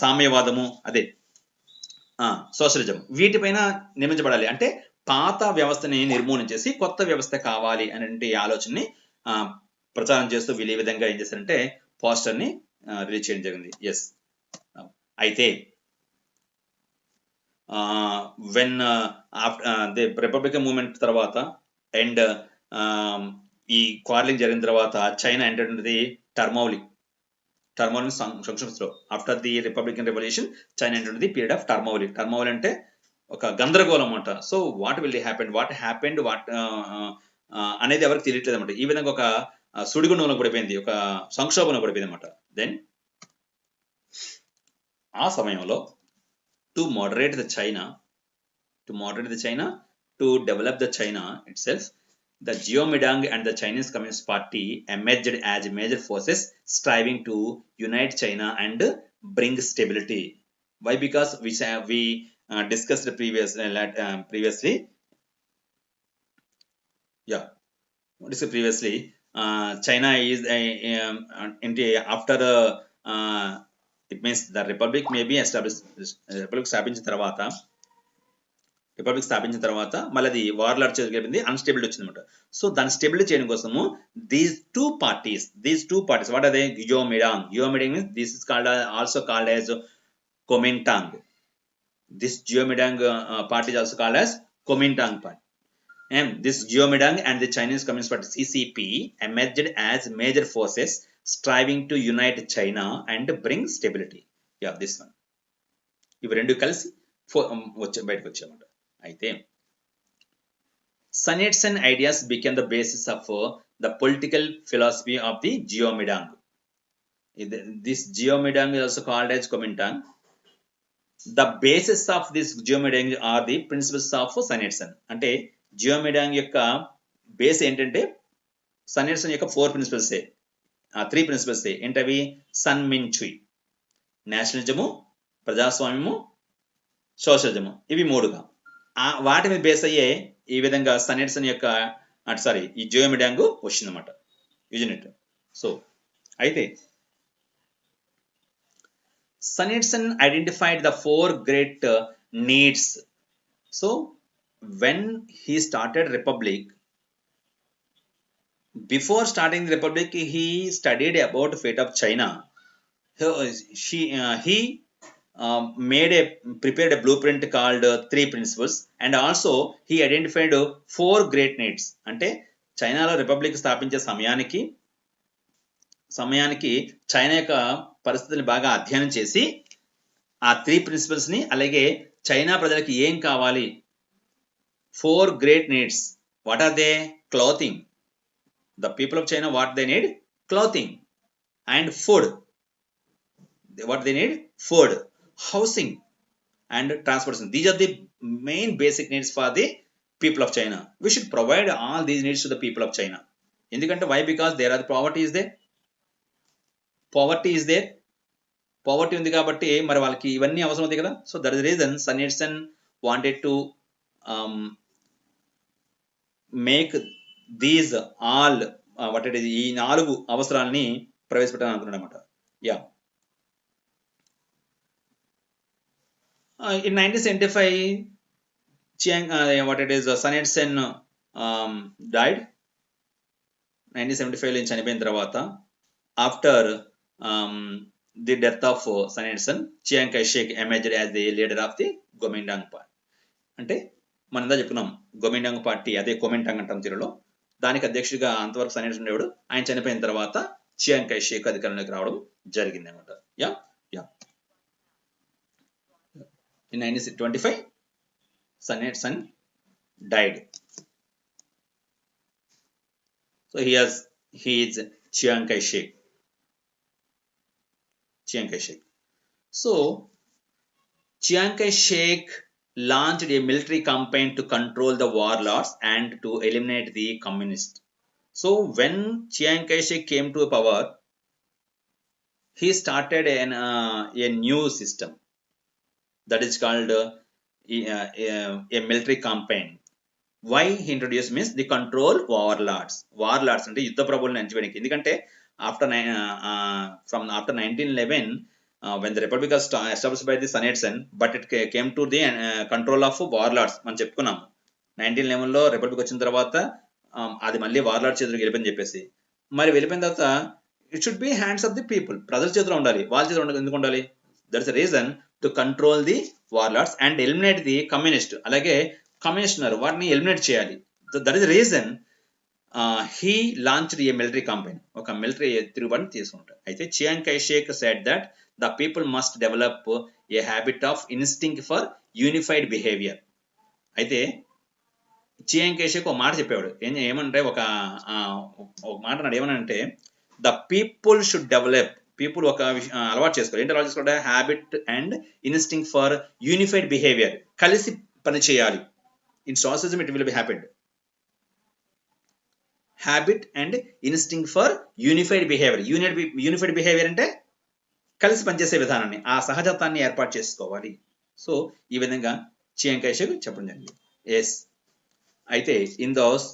సామ్యవాదము, అదే socialism, వీటిపైన నిర్మించబడాలి. అంటే పాత వ్యవస్థని నిర్మూలించేసి కొత్త వ్యవస్థ కావాలి అనే ఆలోచనని ప్రచారం చేస్తూ వీళ్ళు ఈ విధంగా ఏం చేశారంటే పోస్టర్ని రిలీజ్ చేయడం జరిగింది. ఎస్, అయితే వెన్ ది రిపబ్లికన్ మూవ్మెంట్ తర్వాత అండ్ ఈ క్వార్లింగ్ జరిగిన తర్వాత China entered into the turmoiling సంక్షోభంలో. After the republican revolution China entered the period of turmoiling. Turmoiling అంటే ఒక గందరగోళం అన్నమాట. సో వాట్ హ్యాపెండ్ అనేది ఎవరికి తెలియట్లేదు అన్నమాట. ఈ విధంగా ఒక సుడిగుండంలో పడిపోయింది, ఒక సంక్షోభంలో పడిపోయింది అన్నమాట. దెన్ ఆ సమయంలో to moderate the China, to develop the China it self, the Geomidang and the Chinese Communist Party emerged as major forces striving to unite China and bring stability. Why? Because we discussed previously. China is after it means the republic may be established. Republic స్థాపించిన తర్వాత మళ్ళీ అది వార్లాడ్ జరిగింది, అన్స్టేబిలిటీ వచ్చిందన్నమాట. So దాన్ని stability చేయడం కోసము these two parties what are they? Guomindang means this is also called as Kuomintang. This Guomindang party is also called as Kuomintang party. And this Geomidang and the Chinese Communist Party CCP emerged as major forces striving to unite China and bring stability. This one. ఇవి రెండు కలిసి బయటకు వచ్చాయన్నమాట. అయితే Sun Yat-sen ideas became the basis of the political philosophy of the Geomidang. This Geomidang is also called as Kuomintang. The basis of this Geomidang are the principles of Sun Yat-sen. అంటే జియోమిడాంగ్ యొక్క base ఏంటంటే sun యట్-సెన్ యొక్క 4 principles, 3 principles ఏంటవి? Sun మిన్చుయ్, నేషనలిజము, ప్రజాస్వామ్యము, socialism, ఇవి 3గా వాటి మీద base అయ్యే ఈ విధంగా సన్ యట్-సెన్ యొక్క ఈ జియోమిడాంగ్ వచ్చిందన్నమాట, యూనిట్. సో అయితే Sun Yat-sen identified the 4 great needs. So when he started republic, before starting the republic, he studied about the fate of China. He prepared a blueprint called 3 principles, and also he identified 4 great needs. అంటే చైనాలో republic స్థాపించే సమయానికి China యొక్క పరిస్థితులను బాగా అధ్యయనం చేసి ఆ 3 principles ని, అలాగే చైనా ప్రజలకి ఏం కావాలి, 4 great needs. What are they? Clothing. The people of China, what they need? Clothing. And food. What they need? Food. Housing and transportation. These are the main basic needs for the people of China. We should provide all these needs to the people of China. ఎందుకంటే why? Because there are the poverty is there. Poverty ఉంది కాబట్టి మరి వాళ్ళకి ఇవన్నీ అవసరం అవుతాయి కదా. So that is the reason Sun Yat-sen wanted to make these all ఈ 4 అవసరాలని ప్రవేశపెట్టాలని అనుకున్నాడు అనమాట. Yeah, in 1975 Sun Yat-sen died. 1975 లో చనిపోయిన తర్వాత after the death of Sun Yat-sen, Chiang Kai-shek emerged as the leader of the Kuomintang party. అంటే మనం ఇందా చెప్పుకున్నాం కుమింటాంగ్ పార్టీ, అదే కుమింటాంగ్ అంటాం తెలుగులో, దానికి అధ్యక్షుడిగా అంతవరకు సన్ యట్-సెన్ ఉండేవాడు. ఆయన చనిపోయిన తర్వాత చియాంగ్ కై-షేక్ అధికారంలోకి రావడం జరిగింది అనమాట. Yeah yeah in 1925 Sun Yat-sen died. So he is Chiang Kai-shek. So Chiang Kai-shek launched a military campaign to control the warlords and to eliminate the communists. So when Chiang Kai-shek came to power, he started a new system that is called a military campaign. Why he introduced means the control warlords. Warlords అంటే యుద్ధ ప్రభువులను అణచివేయడానికి. ఎందుకంటే after 1911 when the republic was established by the Sun Yat-sen, but it came to the control of warlords. మనం చెప్పుకున్నాము 1911 లో republic వచ్చిన తర్వాత అది మళ్ళీ వార్లార్డ్ చేతులకు వెళ్ళిపోయింది చెప్పేసి, మరి వెళ్ళిపోయిన తర్వాత it should be hands of the people, ప్రజల చేతిలో ఉండాలి. వాళ్ళ చేతిలో ఎందుకు ఉండాలి? That's the reason to control the warlords and eliminate the communist. అలాగే కమ్యూనిస్టున్నారు వాటిని ఎలిమినేట్ చేయాలి. That is the reason he launched a military campaign. ఒక మిలిటరీ తిరుగుబాటుని తీసుకుంటారు. అయితే Chiang Kai-shek said that the people must develop a habit of instinct for unified behavior. అయితే Chiang కై-షేక్ ఒక మాట చెప్పేవాడు, ఏమంటే ఒక మాట అన్నాడు, ఏమనంటే the people should develop, people ఒక అలవాటు చేసుకోవాలి. ఏంటి అలవాటు చేసుకోవాలి? Habit and instinct for unified behaviour, కలిసి పని చేయాలి. In socialism it will B happened. Habit and instinct for unified behaviour. Unified behaviour అంటే కలిసి పనిచేసే విధానాన్ని, ఆ సహజత్వాన్ని ఏర్పాటు చేసుకోవాలి. సో ఈ విధంగా చియాంగ్ కై-షేక్ చెప్పడం జరిగింది. ఎస్, అయితే in those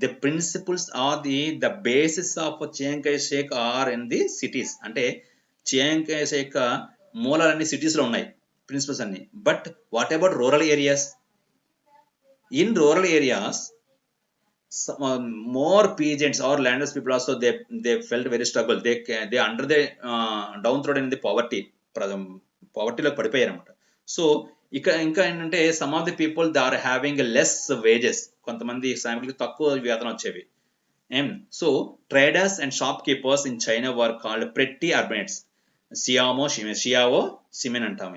the principles are the basis of Chiang Kai-shek are in the cities. అంటే చియాంగ్ కై-షేక్ మూలాలన్నీ సిటీస్ లో ఉన్నాయి, ప్రిన్సిపల్స్ అన్ని. But what about rural areas? In rural areas more peasants or landless people also they felt very struggle. They under the downtrodden in the poverty లో పడిపోయారు అన్నమాట. So ఇంకా ఏంటంటే some of the people they are having less wages, కొంతమంది ఫ్యామిలీకి తక్కువ వేతనం వచ్చేవి. So traders and shop keepers in China were called pretty urbanites. షియావో సిమెన్ అంటాం.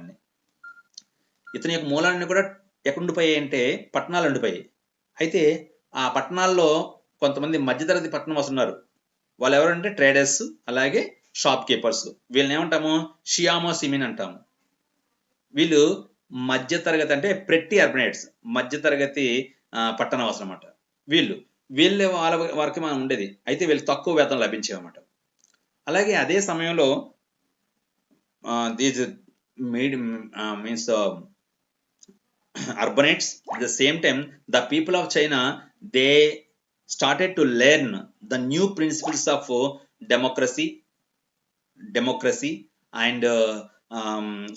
ఇతని యొక్క మూలాన్ని కూడా ఎక్కడుండిపోయాయి అంటే పట్టణాలు ఉండిపోయాయి. అయితే ఆ పట్టణాల్లో కొంతమంది మధ్యతరగతి పట్టణం వస్తున్నారు. వాళ్ళు ఎవరంటే ట్రేడర్స్, అలాగే షాప్ కీపర్స్. వీళ్ళని ఏమంటాము? షియామో సిమిన్ అంటాము. వీళ్ళు మధ్యతరగతి అంటే ప్రెట్టి అర్బనైట్స్, మధ్యతరగతి పట్టణవాసులు అన్నమాట. వీళ్ళ వాళ్ళ వరకు మనం ఉండేది. అయితే వీళ్ళు తక్కువ వేతనం లభించేవన్నమాట. అలాగే అదే సమయంలో these means urbanites. At the same time, the people of China, they started to learn the new principles of democracy and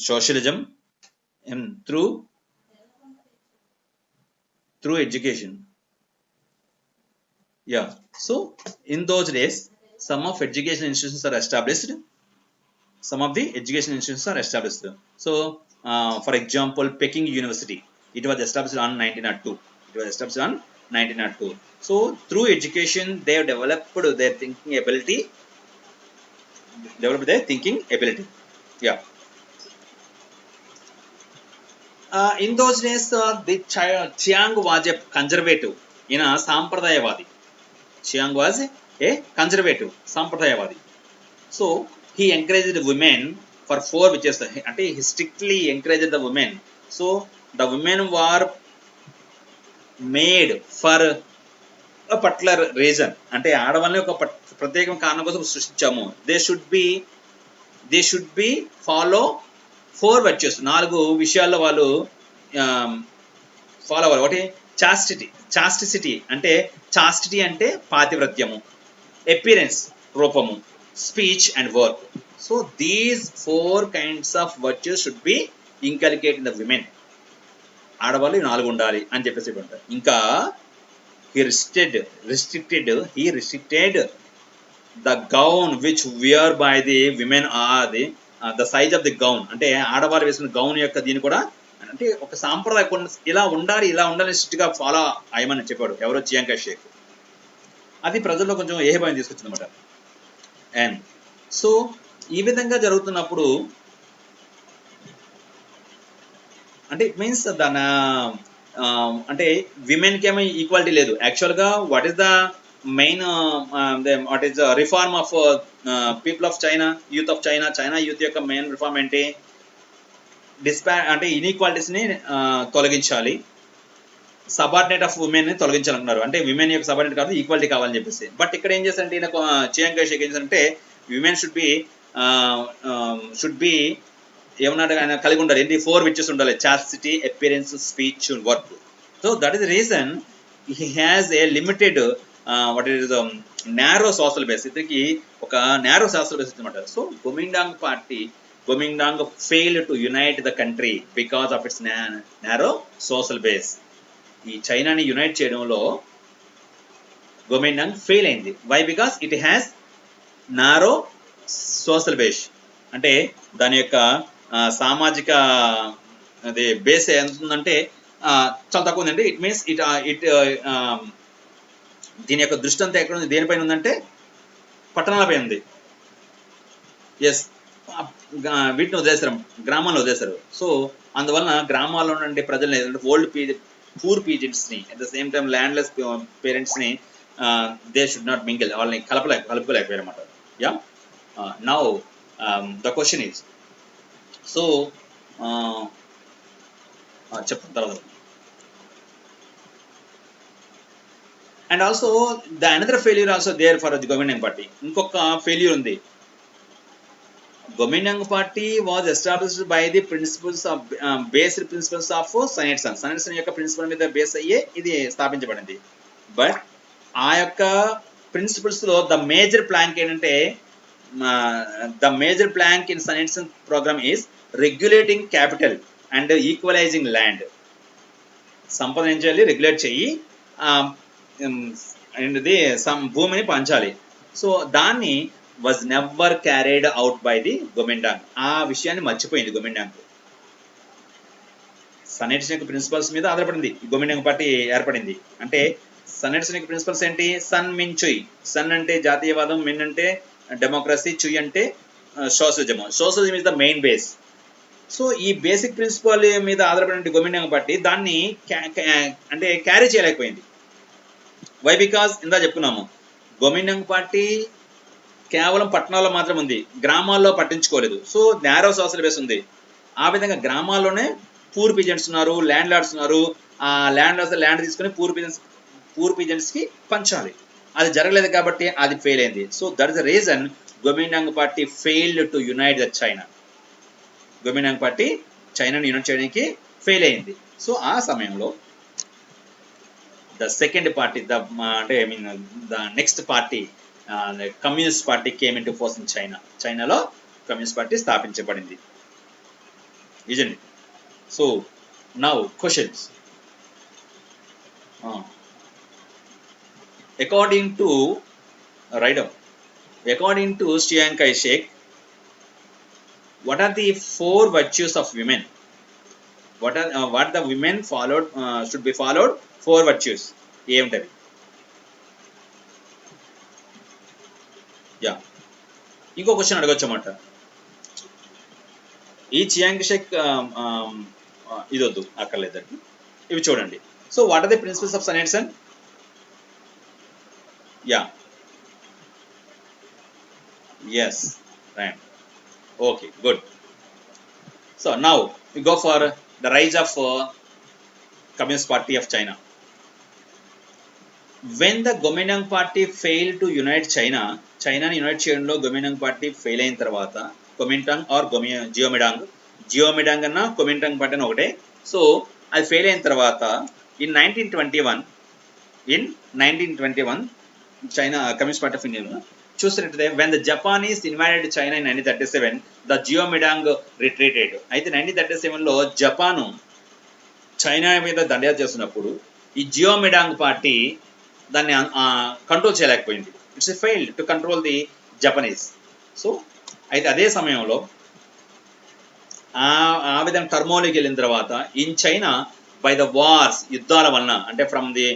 socialism through education. Yeah. So in those days, some of education institutions are established. So for example, Peking University, it was established on 1902. So through education, they have developed their thinking ability. Yeah. In those days, the Chiang was a conservative, sampradayavadi. Chiang was a conservative, sampradayavadi. So he encouraged women for 4 witches. He strictly encouraged the women. So the women were made for a particular reason. అంటే ఆడవాళ్ళని ఒక ప్రత్యేక కారణం కోసం సృష్టించాము. They should be follow 4 virtues. 4 విషయాల్లో వాళ్ళు follow అవ్వాలి. ఒకటి చాస్టిసిటీ అంటే పాతివ్రత్యము, అపియరెన్స్ రూపము, speech and work. So these 4 kinds of virtues should be inculcated in the women. ఆడవాళ్ళు 4 ఉండాలి అని చెప్పేసి ఉంటారు. ఇంకా he restricted the gown which wear by the women are the size of the gown. అంటే ఆడవాళ్ళు వేసుకున్న గౌన్ యొక్క దీని కూడా అంటే ఒక సాంప్రదాయం ఇలా ఉండాలి స్ట్రిక్ట్గా ఫాలో అయ్యమని చెప్పాడు. ఎవరో చియాంగ్ కై షేక్. అది ప్రజల్లో కొంచెం ఏహభావం తీసుకొచ్చింది అన్నమాట. అండ్ సో ఈ విధంగా జరుగుతున్నప్పుడు అంటే ఇట్ మీన్స్ దాని అంటే విమెన్కి ఏమో ఈక్వాలిటీ లేదు. యాక్చువల్గా what is the main what is the reform of people of China, youth of China youth యొక్క మెయిన్ రిఫార్మ్ ఏంటి? అంటే ఇన్ఈక్వాలిటీస్ని తొలగించాలి, సబార్డినేట్ ఆఫ్ ఉమెన్ ని తొలగించాలనుకున్నారు. అంటే విమెన్ యొక్క సబార్డినేట్ కాదు, ఈక్వాలిటీ కావాలని చెప్పేసి. బట్ ఇక్కడ ఏం చేస్తారంటే ఈయన చియాంగ్ కై షేక్ ఏం చేస్తారంటే విమెన్ షుడ్ బి ఏమన్నాడు ఆయన కలిగి ఉండాలి. ఏంటి? 4 విచెస్ ఉండాలి. Chastity, appearance, speech, work. So that is the reason he has a limited what is narrow social base. ఇతనికి ఒక నారో సోషల్ బేస్ అనమాట. So Guomindang failed to unite the country because of its narrow social base. ఈ చైనాని unite చేయడంలో Guomindang fail అయింది. Why? Because it has narrow social base. అంటే దాని యొక్క సామాజిక అది బేస్ ఎంత ఉందంటే చాలా తక్కువ ఉందండి. ఇట్ మీన్స్ దీని యొక్క దృష్టి అంతా ఎక్కడ ఉంది? దేనిపైన ఉందంటే పట్టణాలపై ఉంది. ఎస్, వీటిని వదిలేశారు, గ్రామాల్లో వదిలేశారు. సో అందువలన గ్రామాల్లో ఉండే ప్రజలు పూర్ పీజెంట్స్ని, at the same time landless పేరెంట్స్ని దే షుడ్ నాట్ మింగిల్, వాళ్ళని కలుపుకోలేకపోయారు అన్నమాట. Yeah, now the question is, so చెప్తాను తర్వాత. And also the another failure also there for the governing party. ఇంకొక ఫెయిల్యూర్ ఉంది. Governing party was established by the principles of based principles of Sun Yat-sen యొక్క principle మీద base అయ్యే ఇది స్థాపించబడింది. But ఆ యొక్క ప్రిన్సిపల్స్ లో ద మేజర్ ప్లాంక్ ఏంటంటే the major plank in Sun Yat-sen programme is regulating capital and equalizing land. సంపద ఏం చేయాలి? రెగ్యులేట్ చెయ్యి, భూమిని పంచాలి. సో దాన్ని was never carried out by the Guomindang. ఆ విషయాన్ని మర్చిపోయింది గోమిండాంగ్. సనెట్సన్ యొక్క ప్రిన్సిపల్స్ మీద ఆధారపడింది గోమిండాంగ్ పార్టీ ఏర్పడింది. అంటే సనెట్సన్ యొక్క ప్రిన్సిపల్స్ ఏంటి? Sun Min Chui. సన్ అంటే జాతీయవాదం, మిన్ అంటే డెమోక్రసీ, చుయ్ అంటే socialism is the main base. So ఈ బేసిక్ ప్రిన్సిపల్ మీద ఆధారపడిన గోమిండాంగ్ పార్టీ దాన్ని అంటే క్యారీ చేయలేకపోయింది. వై? బికాజ్ ఇందా చెప్పుకున్నాము, గోమిండాంగ్ పార్టీ కేవలం పట్టణాల్లో మాత్రం ఉంది, గ్రామాల్లో పట్టించుకోలేదు. సో నేరో సోషల్ బేస్ ఉంది. ఆ విధంగా గ్రామాల్లోనే పూర్ పీజెంట్స్ ఉన్నారు, ల్యాండ్ లార్డ్స్ ఉన్నారు. ఆ ల్యాండ్ తీసుకుని పూర్ పీజెంట్స్ కి పంచాలి. అది జరగలేదు కాబట్టి అది ఫెయిల్ అయింది. So that is the reason Guomindang party failed to unite the China. Guomindang party చైనాని యునైట్ చేయడానికి ఫెయిల్ అయింది. సో ఆ సమయంలో the second party the next party communist party came in to force in China. చైనాలో communist party స్థాపించబడింది. ఇజండి. So now questions. According to according to Chiang Kai-shek, what are the 4 virtues of women? What the women followed should be followed? 4 virtues. ఏమిటవి? Yeah, ఇంకో question అడగొచ్చు అన్నమాట. ఈ Chiang Shek ఇదొద్దు, అక్కర్లేదండి, ఇవి చూడండి. So what are the principles of Sun and Sun? Yeah. Yes. Right. Okay. Good. So now we go for the rise of Communist Party of China. When the Kuomintang party failed to unite China, China ni unite cheyడంలో Kuomintang party fail అయిన తర్వాత, Kuomintang or Jiomidang అన్న Kuomintang party అని ఒకటే. So అది fail అయిన తర్వాత in 1921 China Communist Party of India చూసినట్లయితే when the Japanese invaded China in 1937, the Jiomidang retreated. అయితే 1937లో జపాను చైనా మీద దండయాత్ర చేస్తున్నప్పుడు ఈ జియోమిడాంగ్ పార్టీ దాన్ని కంట్రోల్ చేయలేకపోయింది. It's failed to control the Japanese. So అయితే అదే సమయంలో ఆ విధంగా టర్మోలోకి వెళ్ళిన తర్వాత in China by the wars, యుద్ధాల వలన, అంటే ఫ్రమ్ ది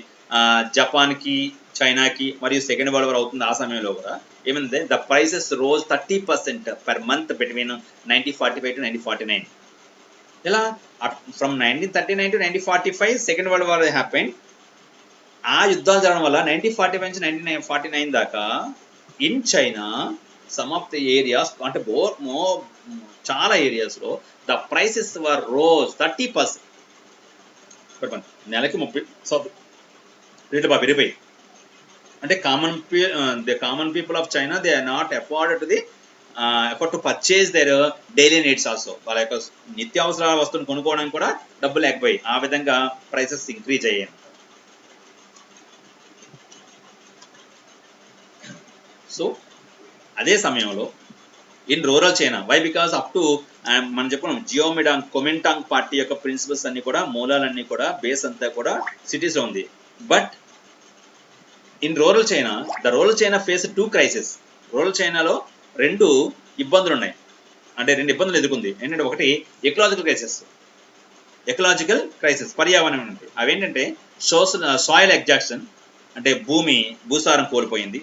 జపాన్కి చైనాకి మరియు సెకండ్ వరల్డ్ వార్ అవుతుంది. ఆ సమయంలో కూడా ఏమైంది, the prices rose 30% per month between 1945 to 1949. ఇలా from 1939 to 1945 second world war happen. ఆ యుద్ధాలు జరగడం వల్ల 1945 నుంచి 1949 దాకా in China some of the areas, అంటే చాలా ఏరియాస్లో ద ప్రైసెస్ వర్ రోజ్ 30%. నెలకి 30 రేట్లు బాగా పెరిగిపోయి. అంటే common people of China they are not afford to purchase their daily needs also. వాళ్ళ యొక్క నిత్యావసర వస్తువులు కొనుక్కోవడానికి కూడా డబ్బు లేకపోయి ఆ విధంగా ప్రైసెస్ ఇంక్రీజ్ అయ్యాయి. సో అదే సమయంలో in rural China, why? Because up to మనం చెప్పుకున్నాం జియోమిడాంగ్ కొమింటాంగ్ పార్టీ యొక్క ప్రిన్సిపల్స్ అన్ని కూడా, మూలాలన్నీ కూడా, బేస్ అంతా కూడా సిటీస్లో ఉంది. But in rural China, the rural China face 2 crisis. Rural చైనాలో 2 ఇబ్బందులు ఉన్నాయి, అంటే 2 ఇబ్బందులు ఎదుర్కొంది. ఏంటంటే ఒకటి ఎకలాజికల్ క్రైసిస్, పర్యావరణం అంటే. అవేంటంటే సాయిల్ ఎగ్జాక్షన్, అంటే భూసారం కోల్పోయింది,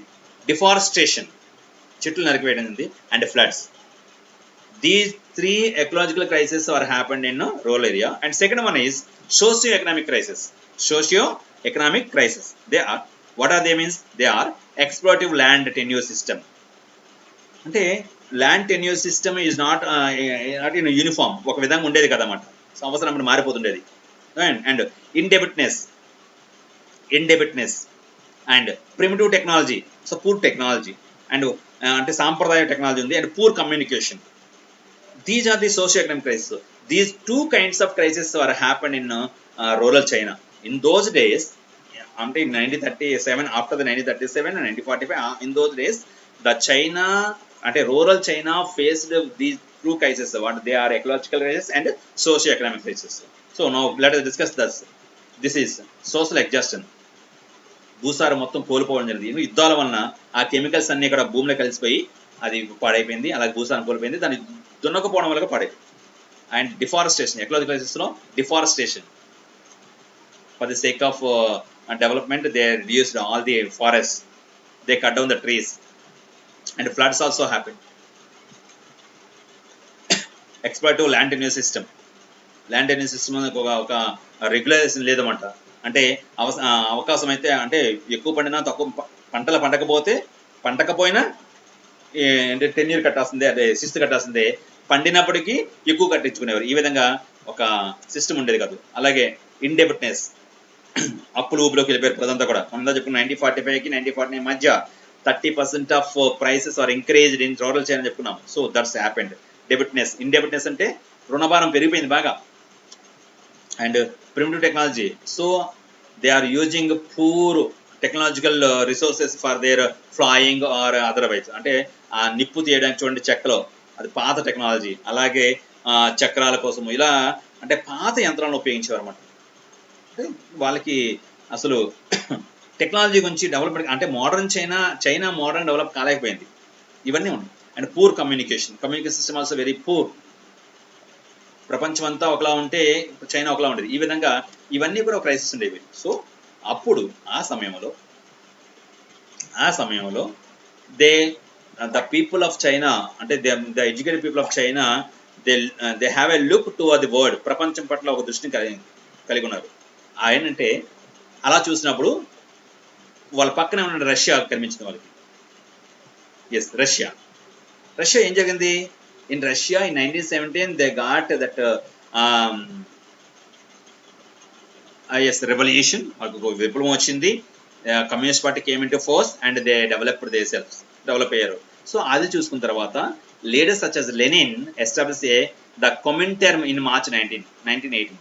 డిఫారెస్టేషన్, చెట్లు నరికివేయడం ఉంది, and floods. These 3 ecological crises are happened in rural area. And second one is socio-economic crisis. They are, what are they means? They are exploitative land tenure system. అంటే land tenure system is not in uniform, ఒక విధంగా ఉండేది కదన్నమాట, సంవత్సరం మారిపోతుండేది. And indebtedness and primitive technology, so poor technology, and అంటే సాంప్రదాయ technology ఉంది, and poor communication. These are the socio-economic crises. These 2 kinds of crises were happened in rural China. In those days, in 1937, after the 1937 and 1945, in those days, the China, rural China faced these 2 crises. What they are: ecological crisis and socio-economic crisis. So now let us discuss this. This is social exhaustion. భూసారం మొత్తం కోల్పోవడం జరిగింది. యుద్ధాల వలన ఆ chemicals అన్ని ఇక్కడ భూమిలో కలిసిపోయి అది పాడైపోయింది. అలాగే భూసారం కోల్పోయింది, దాన్ని దున్నకపోవడం వల్ల పాడైపోయింది. అండ్ డిఫారెస్టేషన్, ఎకలాజికల్ క్రైసిస్లో deforestation, for the sake of development they reduced all the forest, they cut down the trees, and floods also happen. Exploitive land tenure system. Land tenure system ఒక రెగ్యులైజేషన్ లేదన్నమాట. అంటే అవకాశం అయితే అంటే ఎక్కువ పండినా తక్కువ పంటలు పండకపోయినా అంటే టెన్యూర్ కట్టాల్సిందే, అదే శిస్తు కట్టాల్సిందే. పండినప్పటికీ ఎక్కువ కట్టించుకునేవారు. ఈ విధంగా ఒక సిస్టమ్ ఉండేది కాదు. అలాగే ఇండెబిట్నెస్, అప్పులు ఊపిలోకి వెళ్ళిపోయారు ప్రజంతా కూడా. మనం చెప్పుకున్న 1945కి 1949 మధ్య 30% of prices are increased in rural China చెప్పుకున్నాం. So that's happened. Debtedness, indebtedness అంటే రుణభారం పెరిగిపోయింది బాగా. And primitive technology, so they are using poor technological resources for their flying or otherwise. అంటే ఆ నిప్పు తీయడానికి చూడండి చెక్కలో, అది పాత టెక్నాలజీ. అలాగే చక్రాల కోసం ఇలా అంటే పాత యంత్రాలను ఉపయోగించేవారు అన్నమాట. అంటే వాళ్ళకి అసలు టెక్నాలజీ గురించి డెవలప్మెంట్ అంటే చైనా మోడర్న్ డెవలప్ కాలేకపోయింది. ఇవన్నీ ఉన్నాయి. And poor communication system also very poor. ప్రపంచం అంతా ఒకలా ఉంటే చైనా ఒకలా ఉండేది. ఈ విధంగా ఇవన్నీ కూడా ఒక క్రైసిస్ ఉండేవి. సో అప్పుడు ఆ సమయంలో ద పీపుల్ ఆఫ్ చైనా అంటే the educated people of China they have a look to the world. ప్రపంచం పట్ల ఒక దృష్టిని కలిగి ఉన్నారు. ఏంటంటే అలా చూసినప్పుడు వాళ్ళ పక్కనే ఉన్న రష్యా కనిపించింది వాళ్ళకి. ఎస్, రష్యా ఏం జరిగింది? In Russia in 1917 they got that revolution. వాళ్ళకు విప్లవం వచ్చింది. Communist party came into force and they develop అయ్యారు. సో అది చూసుకున్న తర్వాత leaders such as Lenin establish the Comintern in March 1918.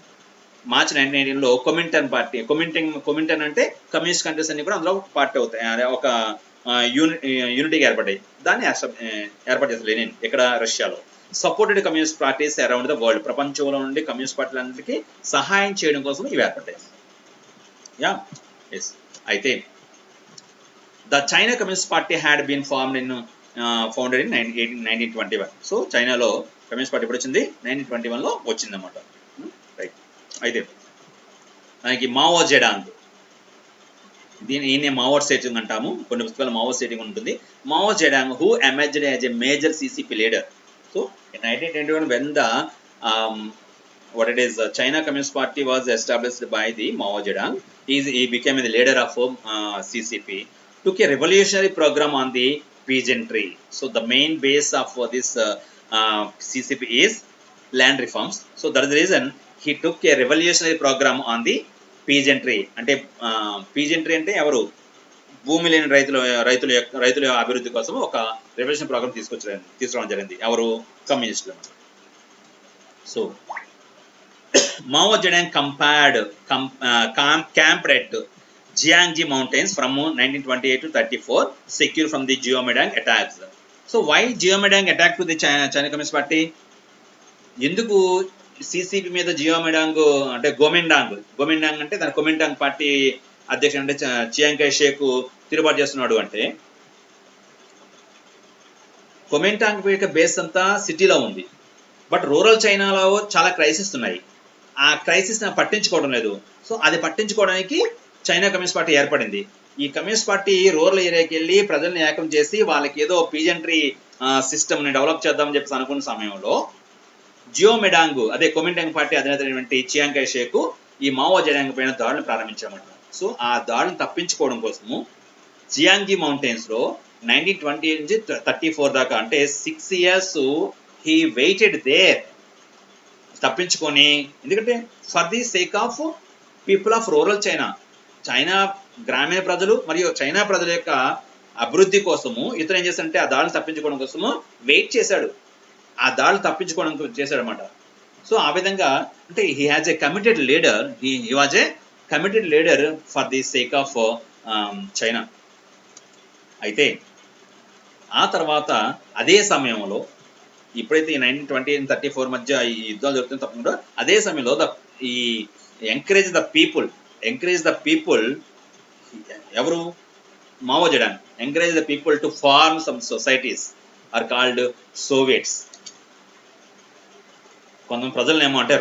March 1918లో కొమింటర్న్ పార్టీ, కొమింటర్న్ అంటే కమ్యూనిస్ట్ కంట్రీస్ అన్ని కూడా అందులో పార్టీ అవుతాయి, ఒక యూనిటీగా ఏర్పడ్డాయి. దాన్ని ఏర్పాటు చేస్తారు లెనిన్ ఇక్కడ రష్యాలో. Supported communist parties around the world. ప్రపంచంలో నుండి కమ్యూనిస్ట్ పార్టీలన్నిటికీ సహాయం చేయడం కోసం ఇవి ఏర్పడ్డాయి. అయితే the China communist party had been founded in 1921. So చైనాలో కమ్యూనిస్ట్ పార్టీ ఎప్పుడు వచ్చింది? 1921లో వచ్చిందన్నమాట. రైట్. అయితే మనకి మావో జెడాంగ్, ఈయన మావో సెటింగ్ అంటాము, కొన్ని పుస్తకాలు మావో సెటింగ్ ఉంటుంది. Mao Zedong who emerged as a major CCP leader. So in 1921 when the China Communist Party was established by the Mao Zedong, he became the leader of CCP, took a revolutionary program on the peasantry. So the main base of this CCP is land reforms. So that is the reason he took a revolutionary program on the peasantry. అంటే peasantry అంటే ఎవరు? భూమి లేని రైతుల అభివృద్ధి కోసం ఒక revolution programme తీసుకురావడం జరిగింది. ఎవరు? కమ్యూనిస్టులు. So Mao Zedong camped at Jiangxi mountains from 1928 to 34, secure from the Jiomedang attacks. So why Jiomedang attacked to the China Communist Party? ఎందుకు CCP మీద జియోమెడాంగ్ అంటే గోమిండాంగ్ అంటే దాని కొమింటాంగ్ పార్టీ అధ్యక్షుడు అంటే చియాంగ్ కై షేక్ తిరుగుబాటు చేస్తున్నాడు అంటే, కొమింటాంగ్ యొక్క బేస్ అంతా సిటీలో ఉంది. బట్ రూరల్ చైనాలో చాలా క్రైసిస్ ఉన్నాయి. ఆ క్రైసిస్ పట్టించుకోవడం లేదు. సో అది పట్టించుకోవడానికి చైనా కమ్యూనిస్ట్ పార్టీ ఏర్పడింది. ఈ కమ్యూనిస్ట్ పార్టీ రూరల్ ఏరియాకి వెళ్ళి ప్రజల్ని ఏకం చేసి వాళ్ళకి ఏదో పీజెంట్రీ సిస్టమ్ని డెవలప్ చేద్దామని చెప్పి అనుకున్న సమయంలో జియోమెడాంగ్ అదే కొమింటాంగ్ పార్టీ అధినేత చియాంగ్ కై షేక్ ఈ మావో జెడాంగ్ పైన దాడులు ప్రారంభించామట. సో ఆ దాడులను తప్పించుకోవడం కోసము జియాంగ్జీ మౌంటైన్స్లో 1920 నుంచి 34 దాకా అంటే 6 years హీ వెయిటెడ్ దేర్ తప్పించుకొని. ఎందుకంటే for the sake of people of rural China గ్రామీణ ప్రజలు మరియు చైనా ప్రజల యొక్క అభివృద్ధి కోసము ఇతను ఏం చేశాడంటే ఆ దాడులు తప్పించుకోవడం కోసము వెయిట్ చేశాడు. ఆ దాడులు తప్పించుకోవడం చేశాడు అనమాట. సో ఆ విధంగా అంటే he has a committed leader, he was a committed leader for the sake of China. అయితే ఆ తర్వాత అదే సమయంలో ఇప్పుడైతే 1920 and 34 మధ్య ఈ యుద్ధాలు జరుగుతుంది తప్పకుండా అదే సమయంలో ఈ ఎంకరేజ్ ద పీపుల్ ఎవరు? Mao Zedong encourage the people to form some societies are called soviets. కొంతమంది ప్రజలనేమో అంటే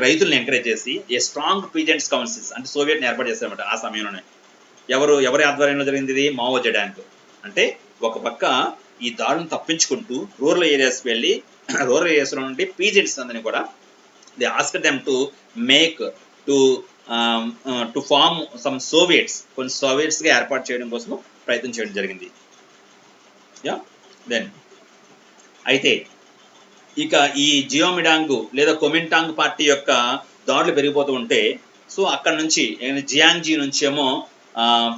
రైతుల్ని ఎంకరేజ్ చేసి ఏ స్ట్రాంగ్ పీజెంట్స్ కౌన్సిల్స్ అంటే సోవియట్ని ఏర్పాటు చేశారన్నమాట. ఆ సమయంలోనే ఎవరి ఆధ్వర్యంలో జరిగింది ఇది? Mao Zedong. అంటే ఒక పక్క ఈ దాడులను తప్పించుకుంటూ రూరల్ ఏరియాస్కి వెళ్ళి రూరల్ ఏరియాస్లో నుండి పీజెంట్స్ అందరినీ కూడా they ask them to make to to form some soviets, కొన్ని సోవియట్స్గా ఏర్పాటు చేయడం కోసం ప్రయత్నం చేయడం జరిగింది. యా దెన్ అయితే ఇక ఈ జియోమిడాంగ్ లేదా కొమింటాంగ్ పార్టీ యొక్క దాడులు పెరిగిపోతూ ఉంటే సో అక్కడ నుంచి జియాంగ్జీ నుంచి ఏమో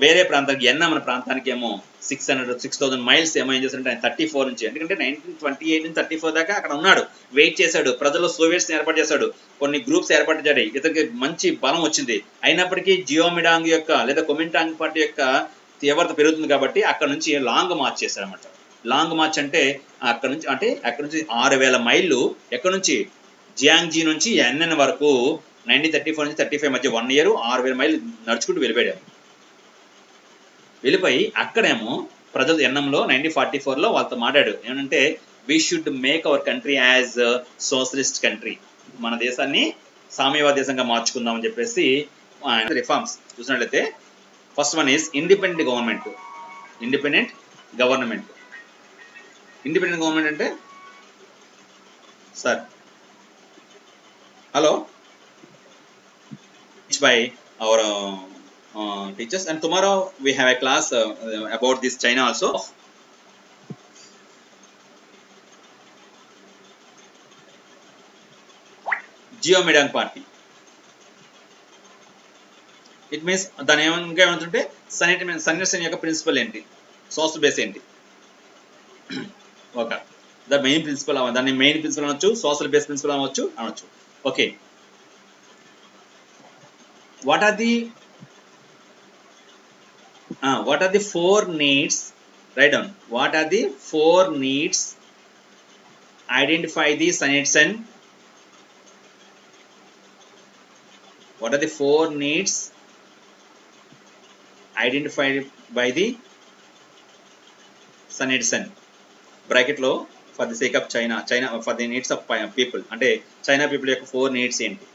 వేరే ప్రాంతానికి మన ప్రాంతానికి ఏమో 6,000 మైల్స్ ఏమో ఏం చేశారంటే ఆయన 34 నుంచి, ఎందుకంటే 1928 నుంచి 34 దాకా అక్కడ ఉన్నాడు, వెయిట్ చేశాడు, ప్రజల్లో సోవియట్స్ని ఏర్పాటు చేశాడు, కొన్ని గ్రూప్స్ ఏర్పాటు చేశాడు, ఇతనికి మంచి బలం వచ్చింది. అయినప్పటికీ జియోమిడాంగ్ యొక్క లేదా కొమింటాంగ్ పార్టీ యొక్క తీవ్రత పెరుగుతుంది కాబట్టి అక్కడ నుంచి లాంగ్ మార్చ్ చేశారన్నమాట. లాంగ్ మార్చ్ అంటే అక్కడ నుంచి 6,000 మైళ్ళు ఎక్కడ నుంచి జియాంగ్జీ నుంచి ఎన్ఎన్ వరకు 1934 నుంచి 35 మధ్య 1 ఇయర్ 6,000 మైళ్ళు నడుచుకుంటూ వెళ్ళిపోయాడు. వెళ్ళిపోయి అక్కడేమో ప్రజలు ఎన్ఎంలో 1944లో వాళ్ళతో మాట్లాడు ఏమంటే we should make our country as socialist country, మన దేశాన్ని సామ్యవాద దేశంగా మార్చుకుందాం అని చెప్పేసి రిఫార్మ్స్ చూసినట్లయితే first one is independent government. Independent government అంటే sir hello by our teachers, and tomorrow we have a class about this China also. Geomidang party, it means దాని ఏమంటే ఏమంటుంటే సన్యాసం యొక్క ప్రిన్సిపల్ ఏంటి, సోషల్ బేస్ ఏంటి, ఓకే ద మెయిన్ ప్రిన్సిపల్, దాన్ని main principle అనొచ్చు, social base principal అనొచ్చు. Okay, what are the 4 needs, write down, what are the 4 needs, identify the Sanetsen, what are the 4 needs identified by the Sanetsen, bracket లో for the sake of China for the needs of people, అంటే China people యొక్క 4 needs ఏంటి.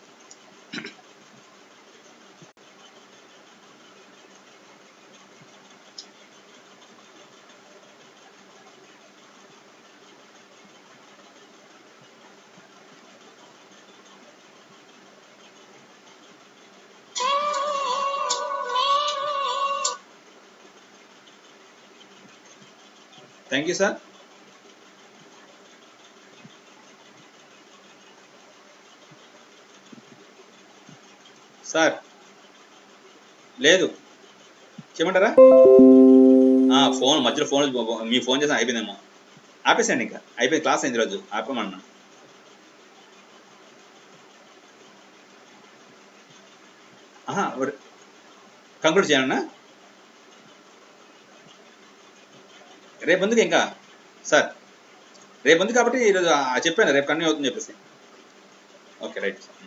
Thank you sir. Sir లేదు చేయమంటారా? Phone మధ్యలో మీ phone చేసి అయిపోయిందేమో, ఆపేసండి, ఇంకా అయిపోయింది, క్లాస్ అయింది రోజు, ఆపమన్నా. కంక్లూడ్ చేయాలన్నా, రేపు ఉంది ఇంకా సార్, రేపు ఉంది కాబట్టి ఈరోజు చెప్పాను రేపు కన్యూ అవుతుందని చెప్పేసి. Okay right sir.